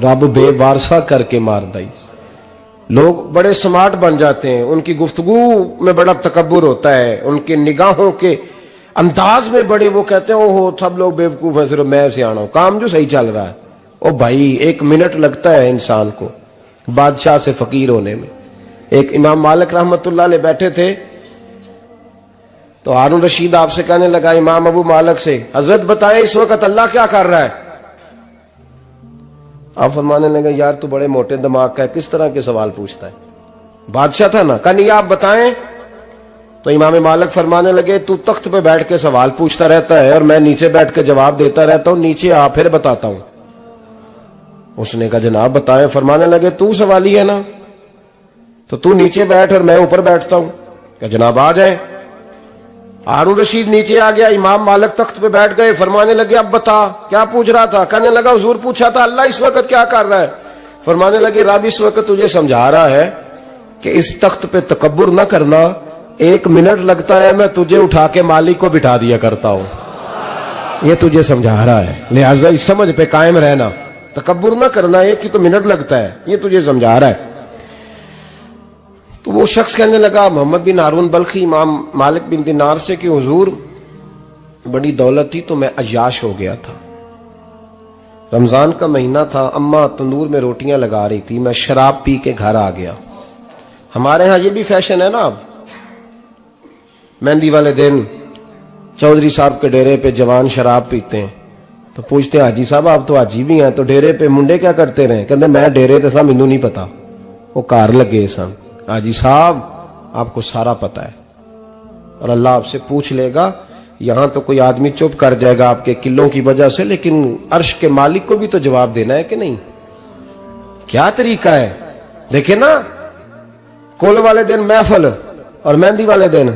Speaker 1: رب بے وارثہ کر کے مار دائی. لوگ بڑے سمارٹ بن جاتے ہیں، ان کی گفتگو میں بڑا تکبر ہوتا ہے، ان کے نگاہوں کے انداز میں بڑے، وہ کہتے ہیں اوہ سب لوگ بیوقوف ہیں صرف میں سیانا ہوں، کام جو صحیح چل رہا ہے. او بھائی 1 منٹ لگتا ہے انسان کو بادشاہ سے فقیر ہونے میں. ایک امام مالک رحمت اللہ علیہ بیٹھے تھے تو ہارون رشید آپ سے کہنے لگا امام ابو مالک سے حضرت بتائے اس وقت اللہ کیا کر رہا ہے؟ آپ فرمانے لگے یار تو بڑے موٹے دماغ کا ہے، کس طرح کے سوال پوچھتا ہے؟ بادشاہ تھا نا. کہا نہیں آپ بتائیں. تو امام مالک فرمانے لگے تو تخت پہ بیٹھ کے سوال پوچھتا رہتا ہے اور میں نیچے بیٹھ کے جواب دیتا رہتا ہوں، نیچے آ پھر بتاتا ہوں. اس نے کہا جناب بتائیں. فرمانے لگے تو سوالی ہے نا، تو تو نیچے بیٹھ اور میں اوپر بیٹھتا ہوں. کہ جناب آ جائیں. ہارون رشید نیچے آ گیا، امام مالک تخت پہ بیٹھ گئے. فرمانے لگے اب بتا کیا پوچھ رہا تھا؟ کہنے لگا حضور پوچھا تھا اللہ اس وقت کیا کر رہا ہے. فرمانے لگے رب اس وقت تجھے سمجھا رہا ہے کہ اس تخت پہ تکبر نہ کرنا، 1 منٹ لگتا ہے میں تجھے اٹھا کے مالک کو بٹھا دیا کرتا ہوں. یہ تجھے سمجھا رہا ہے، لہٰذا اس سمجھ پہ قائم رہنا، تکبر نہ کرنا، 1 ہی تو منٹ لگتا ہے، یہ تجھے سمجھا رہا ہے. تو وہ شخص کہنے لگا محمد بن ہارون بلخی امام مالک بن دینار سے کہ حضور بڑی دولت تھی تو میں عیاش ہو گیا تھا. رمضان کا مہینہ تھا، اماں تندور میں روٹیاں لگا رہی تھی، میں شراب پی کے گھر آ گیا. ہمارے ہاں یہ بھی فیشن ہے نا، اب مہندی والے دن چودھری صاحب کے ڈیرے پہ جوان شراب پیتے ہیں تو پوچھتے ہیں حاجی صاحب آپ تو حاجی بھی ہیں تو ڈیرے پہ منڈے کیا کرتے رہے؟ کہتے میں ڈیرے تے سا مینوں نہیں پتا، وہ کار لگے سن. حاجی صاحب آپ کو سارا پتا ہے اور اللہ آپ سے پوچھ لے گا. یہاں تو کوئی آدمی چپ کر جائے گا آپ کے قلوں کی وجہ سے، لیکن عرش کے مالک کو بھی تو جواب دینا ہے کہ نہیں؟ کیا طریقہ ہے؟ دیکھیں نا، کول والے دن محفل اور مہندی والے دن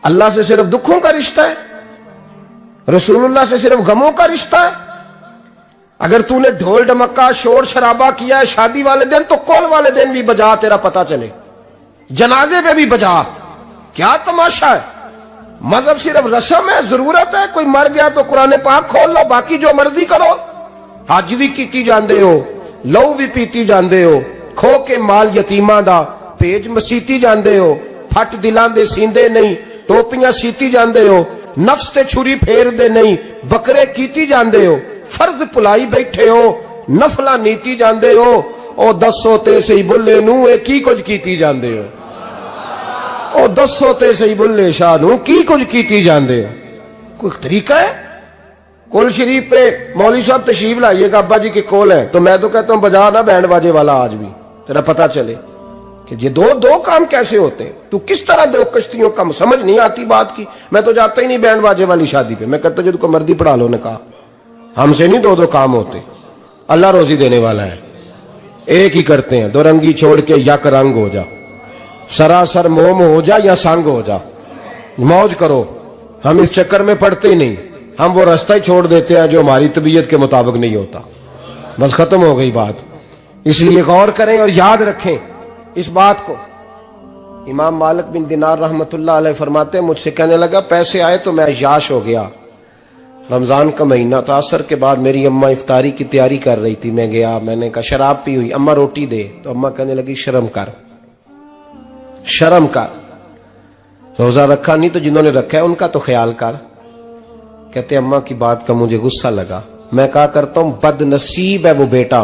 Speaker 1: اللہ سے صرف دکھوں کا رشتہ ہے، رسول اللہ سے صرف غموں کا رشتہ ہے. اگر تو نے ڈھول ڈمکا شور شرابہ کیا ہے شادی والے دن تو کول والے دن بھی بجا، تیرا پتا چلے، جنازے پہ بھی بجا. کیا تماشا ہے؟ مذہب صرف رسم ہے، ضرورت ہے. کوئی مر گیا تو قرآن پاک کھول لو، باقی جو مرضی کرو. حج بھی کیتی جاندے ہو، لو بھی پیتی جاندے ہو، کھو کے مال یتیماں دا پیج مسیتی جاندے ہو، پھٹ دلان دے سیندے نہیں، ٹوپیاں سیتی جاندے ہو، نفس تے چھری پھیر دے نہیں، بکرے کیتی جاندے ہو، فرض پلائی بیٹھے ہو، نفلہ نیتی جاندے ہو، او دسو تے سی بلے نو اے کی کچھ کیتی جاندے ہو، او دسو تے سی بلے شاہ نو کی کچھ کیتی جاندے ہو؟ کوئی طریقہ ہے؟ کول شریف پہ مولوی صاحب تشریف لائیے گا، ابا جی کے کول ہے، تو میں تو کہتا ہوں بجا نا بینڈ باجے والا آج بھی، تیرا پتہ چلے کہ یہ دو کام کیسے ہوتے ہیں، تو کس طرح دو کشتیوں کا سمجھ نہیں آتی بات کی۔ میں تو جاتا ہی نہیں بینڈ باجے والی شادی پہ، میں کہتا جب کو مردی پڑھا لو نے کہا ہم سے نہیں دو کام ہوتے، اللہ روزی دینے والا ہے، ایک ہی کرتے ہیں، دو رنگی چھوڑ کے یک رنگ ہو جا، سراسر موم ہو جا یا سنگ ہو جا، موج کرو۔ ہم اس چکر میں پڑتے ہی نہیں، ہم وہ راستہ ہی چھوڑ دیتے ہیں جو ہماری طبیعت کے مطابق نہیں ہوتا، بس ختم ہو گئی بات۔ اس لیے غور کریں اور یاد رکھیں اس بات کو۔ امام مالک بن دینار رحمت اللہ علیہ فرماتے ہیں مجھ سے کہنے لگا پیسے آئے تو میں عیاش ہو گیا، رمضان کا مہینہ تھا، عصر کے بعد میری اماں افطاری کی تیاری کر رہی تھی، میں گیا، میں نے کہا شراب پی ہوئی، اماں روٹی دے، تو اماں کہنے لگی شرم کر، شرم کر، روزہ رکھا نہیں تو جنہوں نے رکھا ہے ان کا تو خیال کر۔ کہتے اماں کی بات کا مجھے غصہ لگا، میں کہا کرتا ہوں بد نصیب ہے وہ بیٹا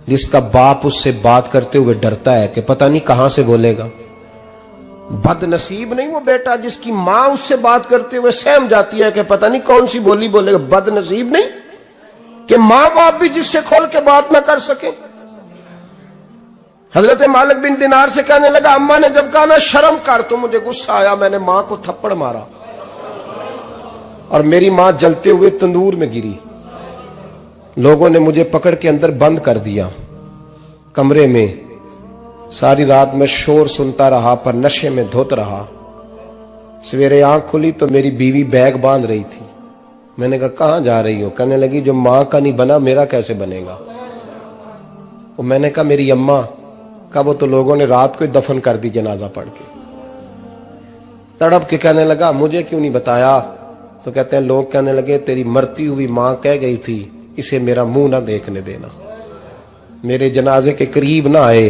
Speaker 1: جس کا باپ اس سے بات کرتے ہوئے ڈرتا ہے کہ پتہ نہیں کہاں سے بولے گا۔ بد نصیب نہیں وہ بیٹا جس کی ماں اس سے بات کرتے ہوئے سہم جاتی ہے کہ پتہ نہیں کون سی بولی بولے گا۔ بد نصیب نہیں کہ ماں باپ بھی جس سے کھول کے بات نہ کر سکے۔ حضرت مالک بن دینار سے کہنے لگا اماں نے جب کہا نا شرم کر تو مجھے غصہ آیا، میں نے ماں کو تھپڑ مارا اور میری ماں جلتے ہوئے تندور میں گری، لوگوں نے مجھے پکڑ کے اندر بند کر دیا کمرے میں، ساری رات میں شور سنتا رہا پر نشے میں دھوت رہا۔ سویرے آنکھ کھلی تو میری بیوی بیگ باندھ رہی تھی، میں نے کہا کہاں جا رہی ہو؟ کہنے لگی جو ماں کا نہیں بنا میرا کیسے بنے گا؟ میں نے کہا میری اماں کا، وہ تو لوگوں نے رات کو ہی دفن کر دی جنازہ پڑھ کے۔ تڑپ کے کہنے لگا مجھے کیوں نہیں بتایا؟ تو کہتے ہیں لوگ کہنے لگے تیری مرتی ہوئی ماں کہہ گئی تھی اسے میرا منہ نہ دیکھنے دینا، میرے جنازے کے قریب نہ آئے۔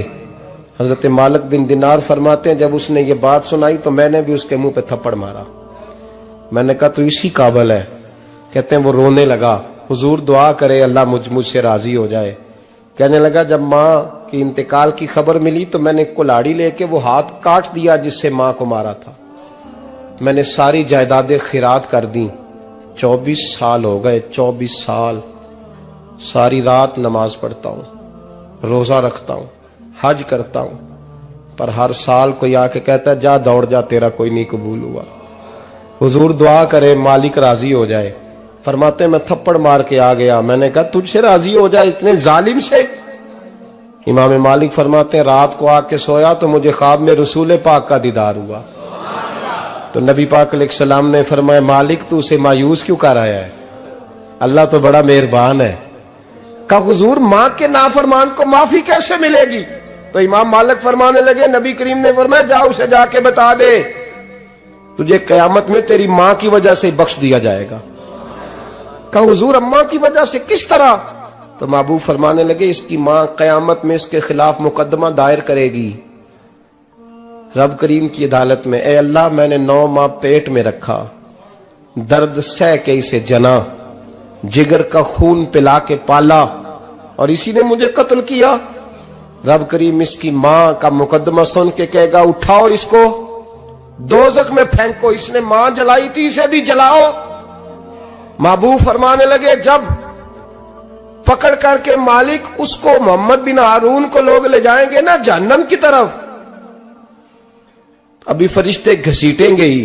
Speaker 1: حضرت مالک بن دینار فرماتے ہیں جب اس نے یہ بات سنائی تو میں نے بھی اس کے منہ پہ تھپڑ مارا، میں نے کہا تو اسی قابل ہے۔ کہتے ہیں وہ رونے لگا، حضور دعا کرے اللہ مجھ سے راضی ہو جائے۔ کہنے لگا جب ماں کی انتقال کی خبر ملی تو میں نے کلاڑی لے کے وہ ہاتھ کاٹ دیا جس سے ماں کو مارا تھا، میں نے ساری جائیدادیں خیرات کر دیں۔ 24 سال ہو گئے، 24 سال ساری رات نماز پڑھتا ہوں، روزہ رکھتا ہوں، حج کرتا ہوں، پر ہر سال کوئی آ کے کہتا ہے جا دوڑ جا تیرا کوئی نہیں قبول ہوا۔ حضور دعا کرے مالک راضی ہو جائے۔ فرماتے میں تھپڑ مار کے آ گیا، میں نے کہا تجھ سے راضی ہو جائے اتنے ظالم سے؟ امام مالک فرماتے ہیں رات کو آ کے سویا تو مجھے خواب میں رسول پاک کا دیدار ہوا، تو نبی پاک علیہ السلام نے فرمایا مالک تو اسے مایوس کیوں کر آیا ہے؟ اللہ تو بڑا مہربان ہے۔ کہا حضور ماں کے نافرمان کو معافی کیسے ملے گی؟ تو امام مالک فرمانے لگے نبی کریم نے فرمایا جا اسے جا کے بتا دے تجھے قیامت میں تیری ماں کی وجہ سے بخش دیا جائے گا۔ کہا حضور اماں کی وجہ سے کس طرح؟ تو محبوب فرمانے لگے اس کی ماں قیامت میں اس کے خلاف مقدمہ دائر کرے گی رب کریم کی عدالت میں، اے اللہ میں نے 9 ماہ پیٹ میں رکھا، درد سہ کے اسے جنا، جگر کا خون پلا کے پالا اور اسی نے مجھے قتل کیا۔ رب کریم اس کی ماں کا مقدمہ سن کے کہے گا اٹھاؤ اس کو دوزخ میں پھینکو، اس نے ماں جلائی تھی اسے بھی جلاؤ۔ محبوب فرمانے لگے جب پکڑ کر کے مالک اس کو محمد بن ہارون کو لوگ لے جائیں گے نا جہنم کی طرف، ابھی فرشتے گھسیٹیں گے ہی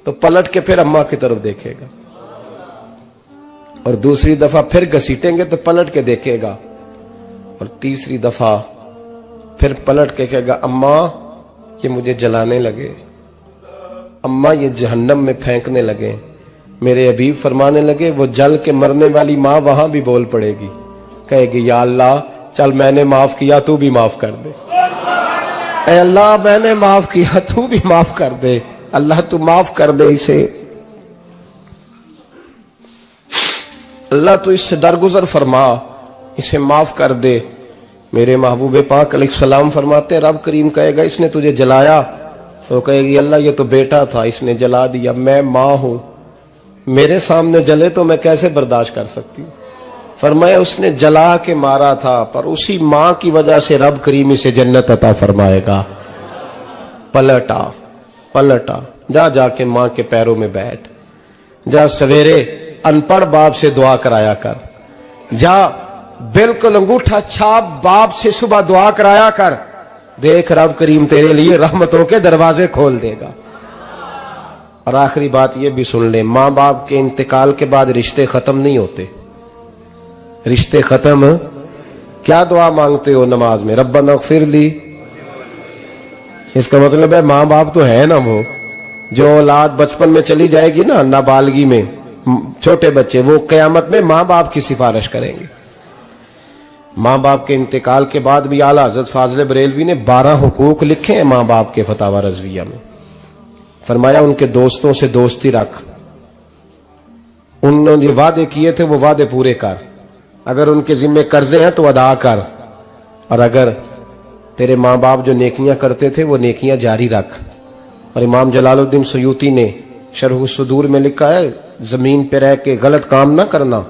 Speaker 1: تو پلٹ کے پھر اماں کی طرف دیکھے گا، اور دوسری دفعہ پھر گھسیٹیں گے تو پلٹ کے دیکھے گا، اور تیسری دفعہ پھر پلٹ کے کہے گا اماں یہ مجھے جلانے لگے، اماں یہ جہنم میں پھینکنے لگے۔ میرے حبیب فرمانے لگے وہ جل کے مرنے والی ماں وہاں بھی بول پڑے گی، کہے گی یا اللہ چل میں نے معاف کیا تو بھی معاف کر دے، اے اللہ میں نے معاف کیا تو بھی معاف کر دے، اللہ تو معاف کر دے اسے، اللہ تو اس سے درگزر فرما، اسے معاف کر دے۔ میرے محبوب پاک علیہ السلام فرماتے رب کریم کہے گا اس نے تجھے جلایا، تو کہے گی اللہ یہ تو بیٹا تھا اس نے جلا دیا، میں ماں ہوں، میرے سامنے جلے تو میں کیسے برداشت کر سکتی ہوں؟ فرمایا اس نے جلا کے مارا تھا، پر اسی ماں کی وجہ سے رب کریم اسے جنت عطا فرمائے گا۔ پلٹا جا کے ماں کے پیروں میں بیٹھ، جا سویرے ان پڑھ باپ سے دعا کرایا کر، جا بالکل انگوٹھا چھاپ باپ سے صبح دعا کرایا کر، دیکھ رب کریم تیرے لیے رحمتوں کے دروازے کھول دے گا۔ اور آخری بات یہ بھی سن لیں، ماں باپ کے انتقال کے بعد رشتے ختم نہیں ہوتے۔ رشتے ختم، کیا دعا مانگتے ہو نماز میں؟ ربنا اغفر لی۔ اس کا مطلب ہے ماں باپ تو ہے نا، وہ جو اولاد بچپن میں چلی جائے گی نا، نابالغی میں، چھوٹے بچے، وہ قیامت میں ماں باپ کی سفارش کریں گے۔ ماں باپ کے انتقال کے بعد بھی اعلیٰ حضرت فاضل بریلوی نے 12 حقوق لکھے ہیں ماں باپ کے فتاوی رضویہ میں۔ فرمایا ان کے دوستوں سے دوستی رکھ، انہوں نے وعدے کیے تھے وہ وعدے پورے کر، اگر ان کے ذمہ قرضے ہیں تو ادا کر، اور اگر تیرے ماں باپ جو نیکیاں کرتے تھے وہ نیکیاں جاری رکھ۔ اور امام جلال الدین سیوطی نے شرح الصدور میں لکھا ہے، زمین پہ رہ کے غلط کام نہ کرنا،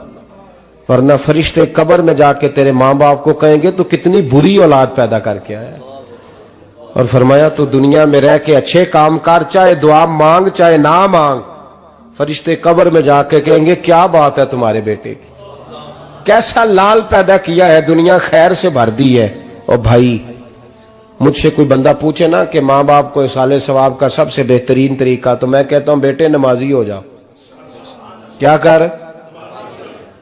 Speaker 1: ورنہ فرشتے قبر میں جا کے تیرے ماں باپ کو کہیں گے تو کتنی بری اولاد پیدا کر کے آیا۔ اور فرمایا تو دنیا میں رہ کے اچھے کام کر، چاہے دعا مانگ چاہے نہ مانگ، فرشتے قبر میں جا کے کہیں گے کیا بات ہے تمہارے بیٹے کی، کیسا لال پیدا کیا ہے، دنیا خیر سے بھر دی ہے۔ اور بھائی مجھ سے کوئی بندہ پوچھے نا کہ ماں باپ کو اصالِ ثواب کا سب سے بہترین طریقہ، تو میں کہتا ہوں بیٹے نمازی ہو جاؤ۔ کیا کر؟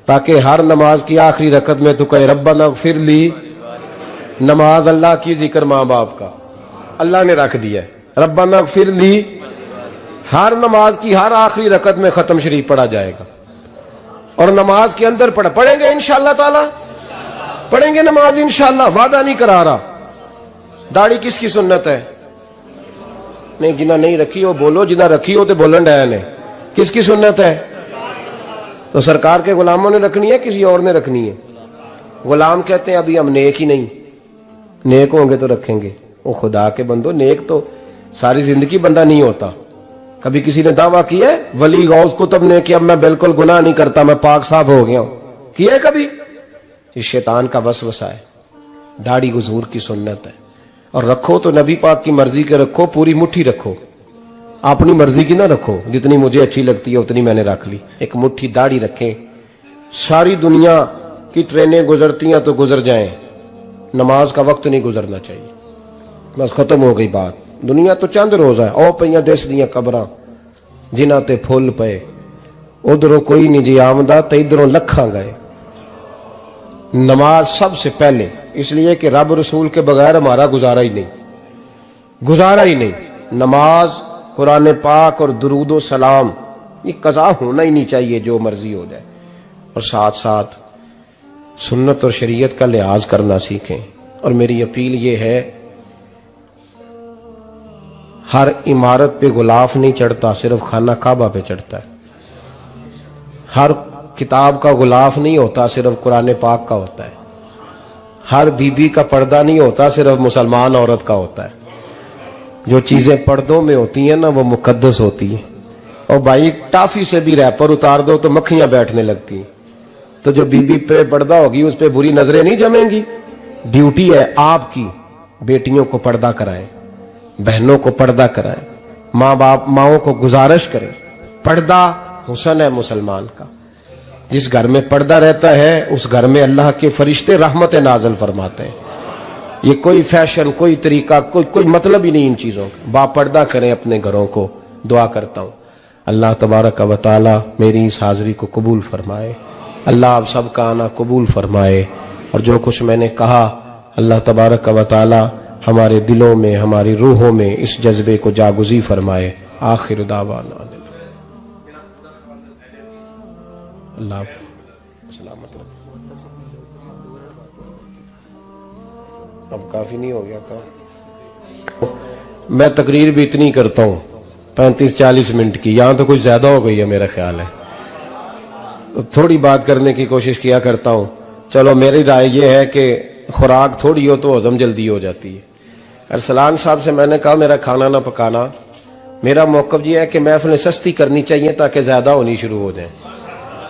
Speaker 1: تاکہ ہر نماز کی آخری رکعت میں تو کہے ربنا اغفر لی۔ نماز اللہ کی، ذکر ماں باپ کا، اللہ نے رکھ دیا ہے ربنا اغفر لی۔ ہر نماز کی ہر آخری رکعت میں ختم شریف پڑھا جائے گا، اور نماز کے اندر پڑھیں گے انشاءاللہ تعالی، پڑھیں گے نماز انشاءاللہ، وعدہ نہیں کرا رہا۔ داڑھی کس کی سنت ہے؟ نہیں، جنہ نہیں رکھی ہو بولو، جنہ رکھی ہو تو بولن ڈایا نے۔ کس کی سنت ہے؟ تو سرکار کے غلاموں نے رکھنی ہے، کسی اور نے رکھنی ہے؟ غلام کہتے ہیں ابھی ہم نیک ہی نہیں، نیک ہوں گے تو رکھیں گے۔ وہ خدا کے بندو، نیک تو ساری زندگی بندہ نہیں ہوتا۔ کبھی کسی نے دعویٰ کیا ہے ولی غوث کتب نے کہ اب میں بالکل گناہ نہیں کرتا، میں پاک صاف ہو گیا ہوں؟ کیا ہے کبھی؟ یہ شیطان کا وسوسہ ہے۔ داڑھی حضور کی سنت ہے، اور رکھو تو نبی پاک کی مرضی کے رکھو، پوری مٹھی رکھو، اپنی مرضی کی نہ رکھو، جتنی مجھے اچھی لگتی ہے اتنی میں نے رکھ لی۔ ایک مٹھی داڑھی رکھیں، ساری دنیا کی ٹرینیں گزرتی ہیں تو گزر جائیں، نماز کا وقت نہیں گزرنا چاہیے، بس ختم ہو گئی بات۔ دنیا تو چند روز ہے، او پئیاں دس دیاں قبراں جنہاں تے پھول پئے، ادھروں کوئی نہیں جی آمدہ تے ادھروں لکھاں گئے۔ نماز سب سے پہلے، اس لیے کہ رب رسول کے بغیر ہمارا گزارا ہی نہیں۔ نماز، قرآن پاک اور درود و سلام، یہ قضا ہونا ہی نہیں چاہیے، جو مرضی ہو جائے۔ اور ساتھ ساتھ سنت اور شریعت کا لحاظ کرنا سیکھیں۔ اور میری اپیل یہ ہے، ہر عمارت پہ غلاف نہیں چڑھتا، صرف خانہ کعبہ پہ چڑھتا ہے۔ ہر کتاب کا غلاف نہیں ہوتا، صرف قرآن پاک کا ہوتا ہے۔ ہر بی بی کا پردہ نہیں ہوتا، صرف مسلمان عورت کا ہوتا ہے۔ جو چیزیں پردوں میں ہوتی ہیں نا وہ مقدس ہوتی ہیں۔ اور بھائی ٹافی سے بھی ریپر اتار دو تو مکھیاں بیٹھنے لگتی ہیں، تو جو بی بی پہ پردہ ہوگی اس پہ بری نظریں نہیں جمیں گی۔ ڈیوٹی ہے آپ کی، بیٹیوں کو پردہ کرائیں، بہنوں کو پردہ کرائیں، ماؤں کو گزارش کریں۔ پردہ حسن ہے مسلمان کا۔ جس گھر میں پردہ رہتا ہے اس گھر میں اللہ کے فرشتے رحمت نازل فرماتے ہیں۔ یہ کوئی فیشن، کوئی طریقہ، کوئی مطلب ہی نہیں ان چیزوں کا۔ با پردہ کریں اپنے گھروں کو۔ دعا کرتا ہوں اللہ تبارک و تعالی میری اس حاضری کو قبول فرمائے، اللہ آپ سب کا آنا قبول فرمائے، اور جو کچھ میں نے کہا اللہ تبارک و تعالی ہمارے دلوں میں، ہماری روحوں میں اس جذبے کو جاگزی فرمائے۔ آخر دعوانا اللہ سلامت رکھے۔ اب کافی نہیں ہو گیا کام؟ میں تقریر بھی اتنی کرتا ہوں 35-40 منٹ کی، یہاں تو کچھ زیادہ ہو گئی ہے میرا خیال ہے، تھوڑی بات کرنے کی کوشش کیا کرتا ہوں۔ چلو میری رائے یہ ہے کہ خوراک تھوڑی ہو تو ہضم جلدی ہو جاتی ہے۔ ارسلان صاحب سے میں نے کہا میرا کھانا نہ پکانا، میرا موقف یہ ہے کہ محفلیں سستی کرنی چاہیے تاکہ زیادہ ہونی شروع ہو جائیں۔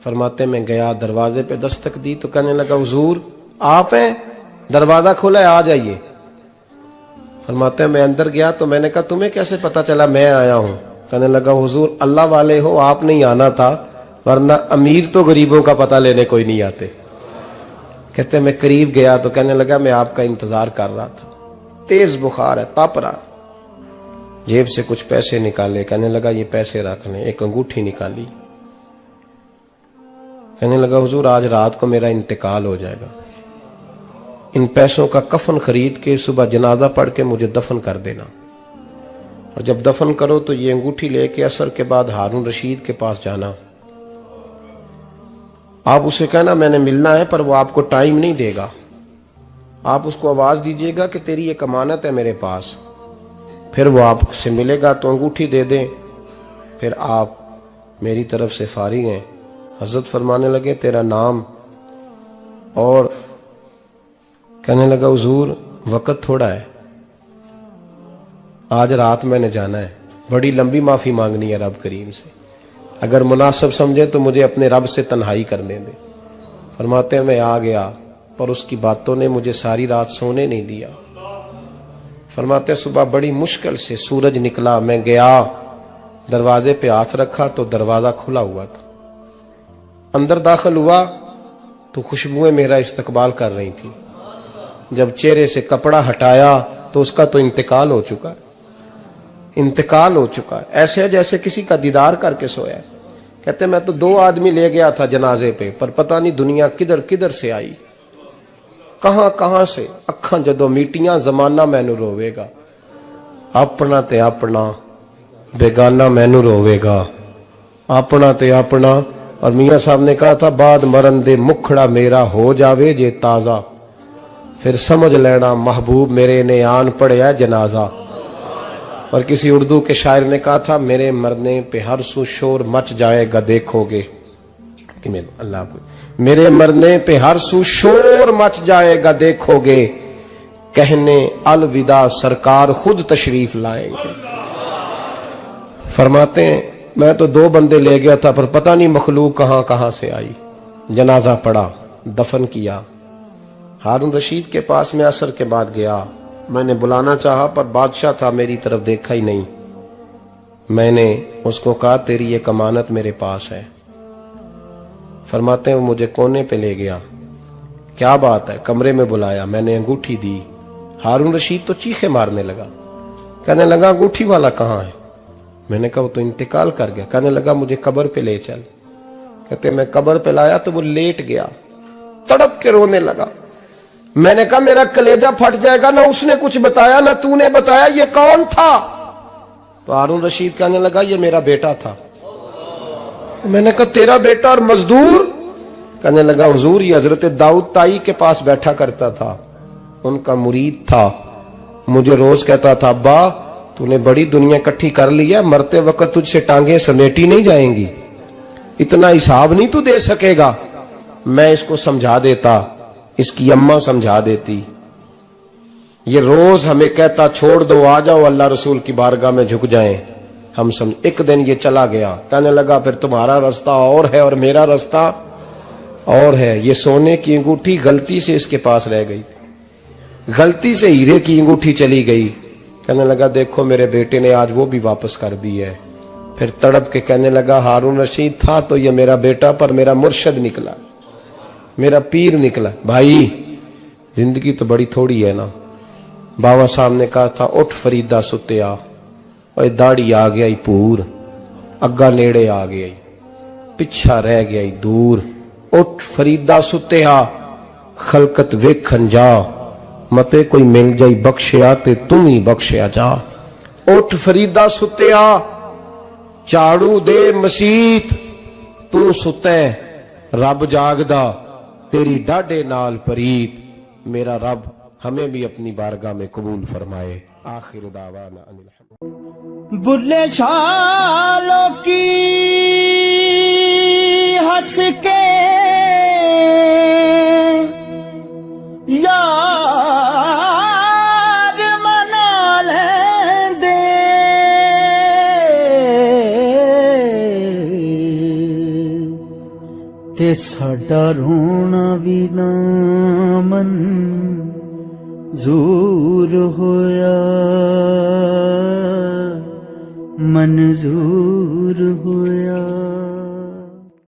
Speaker 1: فرماتے میں گیا, دروازے پہ دستک دی تو کہنے لگا حضور آپ ہیں؟ دروازہ کھلا ہے, آ جائیے. فرماتے ہیں میں اندر گیا تو میں نے کہا تمہیں کیسے پتا چلا میں آیا ہوں؟ کہنے لگا حضور اللہ والے ہو, آپ نہیں آنا تھا, ورنہ امیر تو غریبوں کا پتہ لینے کوئی نہیں آتے. کہتے میں قریب گیا تو کہنے لگا میں آپ کا انتظار کر رہا تھا, تیز بخار ہے, تپ رہا. جیب سے کچھ پیسے نکالے, کہنے لگا یہ پیسے رکھ لیں. ایک انگوٹھی نکالی, کہنے لگا حضور آج رات کو میرا انتقال ہو جائے گا, ان پیسوں کا کفن خرید کے صبح جنازہ پڑھ کے مجھے دفن کر دینا, اور جب دفن کرو تو یہ انگوٹھی لے کے عصر کے بعد ہارون رشید کے پاس جانا. آپ اسے کہنا میں نے ملنا ہے, پر وہ آپ کو ٹائم نہیں دے گا. آپ اس کو آواز دیجئے گا کہ تیری ایک امانت ہے میرے پاس, پھر وہ آپ سے ملے گا تو انگوٹھی دے دیں, پھر آپ میری طرف سے فارغ ہیں. حضرت فرمانے لگے تیرا نام؟ اور کہنے لگا حضور وقت تھوڑا ہے, آج رات میں نے جانا ہے, بڑی لمبی معافی مانگنی ہے رب کریم سے, اگر مناسب سمجھے تو مجھے اپنے رب سے تنہائی کرنے دے. فرماتے ہیں میں آ گیا, پر اس کی باتوں نے مجھے ساری رات سونے نہیں دیا. فرماتے ہیں صبح بڑی مشکل سے سورج نکلا, میں گیا دروازے پہ ہاتھ رکھا تو دروازہ کھلا ہوا تھا. اندر داخل ہوا تو خوشبوئیں میرا استقبال کر رہی تھی. جب چہرے سے کپڑا ہٹایا تو اس کا تو انتقال ہو چکا ہے, انتقال ہو چکا ہے, ایسے ہے جیسے کسی کا دیدار کر کے سویا ہے. کہتے میں تو 2 آدمی لے گیا تھا جنازے پہ, پر پتہ نہیں دنیا کدھر کدھر سے آئی, کہاں کہاں سے. اکھاں جدو میٹیاں زمانہ مینو روے گا, اپنا تے اپنا بیگانہ مینو روے گا, اپنا تے اپنا. اور میاں صاحب نے کہا تھا بعد مرن دے مکھڑا میرا ہو جاوے جے تازہ, پھر سمجھ لینا محبوب میرے نے آن پڑیا جنازہ. اور کسی اردو کے شاعر نے کہا تھا میرے مرنے پہ ہر سو شور مچ جائے گا دیکھو گے. اللہ کو میرے مرنے پہ ہر سو شور مچ جائے گا دیکھو گے, کہنے الوداع سرکار خود تشریف لائیں گے. فرماتے ہیں میں تو 2 بندے لے گیا تھا, پر پتہ نہیں مخلوق کہاں کہاں سے آئی. جنازہ پڑا, دفن کیا. ہارون رشید کے پاس میں عصر کے بعد گیا, میں نے بلانا چاہا پر بادشاہ تھا, میری طرف دیکھا ہی نہیں. میں نے اس کو کہا تیری ایک امانت میرے پاس ہے. فرماتے ہیں وہ مجھے کونے پہ لے گیا, کیا بات ہے, کمرے میں بلایا, میں نے انگوٹھی دی. ہارون رشید تو چیخے مارنے لگا, کہنے لگا انگوٹھی والا کہاں ہے؟ میں نے کہا وہ تو انتقال کر گیا. کہنے لگا مجھے قبر پہ لے چل. کہتے میں قبر پہ لایا تو وہ لیٹ گیا, تڑپ کے رونے لگا. میں نے کہا میرا کلیجہ پھٹ جائے گا, نہ اس نے کچھ بتایا نہ تو نے بتایا, یہ کون تھا؟ تو ہارون رشید کہنے لگا یہ میرا بیٹا تھا. میں نے کہا تیرا بیٹا اور مزدور؟ کہنے لگا حضور یہ حضرت داؤد تائی کے پاس بیٹھا کرتا تھا, ان کا مرید تھا, مجھے روز کہتا تھا ابا تو نے بڑی دنیا کٹھی کر لی ہے, مرتے وقت تجھ سے ٹانگیں سمیٹی نہیں جائیں گی, اتنا حساب نہیں تو دے سکے گا. میں اس کو سمجھا دیتا, اس کی اماں سمجھا دیتی. یہ روز ہمیں کہتا چھوڑ دو آ جاؤ اللہ رسول کی بارگاہ میں جھک جائیں, ہم سمجھ. ایک دن یہ چلا گیا, کہنے لگا پھر تمہارا رستہ اور ہے اور میرا رستہ اور ہے. یہ سونے کی انگوٹھی غلطی سے اس کے پاس رہ گئی تھی, غلطی سے ہیرے کی انگوٹھی چلی گئی. کہنے لگا دیکھو میرے بیٹے نے آج وہ بھی واپس کر دی ہے. پھر تڑپ کے کہنے لگا ہارون رشید تھا تو یہ میرا بیٹا, پر میرا مرشد نکلا, میرا پیر نکلا. بھائی زندگی تو بڑی تھوڑی ہے نا. بابا صاحب نے کہا تھا اٹھ فریدہ ستیا, اور داڑھی آ گیا پور, اگا نیڑے آ گیا, پچھا رہ گیا دور. اٹھ فریدہ ستیا خلقت ویکھن جا, متے کوئی مل جائی بخشیا تے تم ہی بخشیا جا. اٹھ فریدہ ستیا چاڑو دے مسیت, تو ستے رب جاگدا تیری ڈاڈے نال پریت. میرا رب ہمیں بھی اپنی بارگاہ میں قبول فرمائے. آخر دعوانا ان الحمد.
Speaker 2: بلے چھالوں کی ہنس کے یار منا لیں دے, ਤੇ ਸਾਡਾ ਰੋਣਾ ਵੀ ਨਾ ਮਨਜ਼ੂਰ ਹੋਇਆ, ਮਨਜ਼ੂਰ ਹੋਇਆ।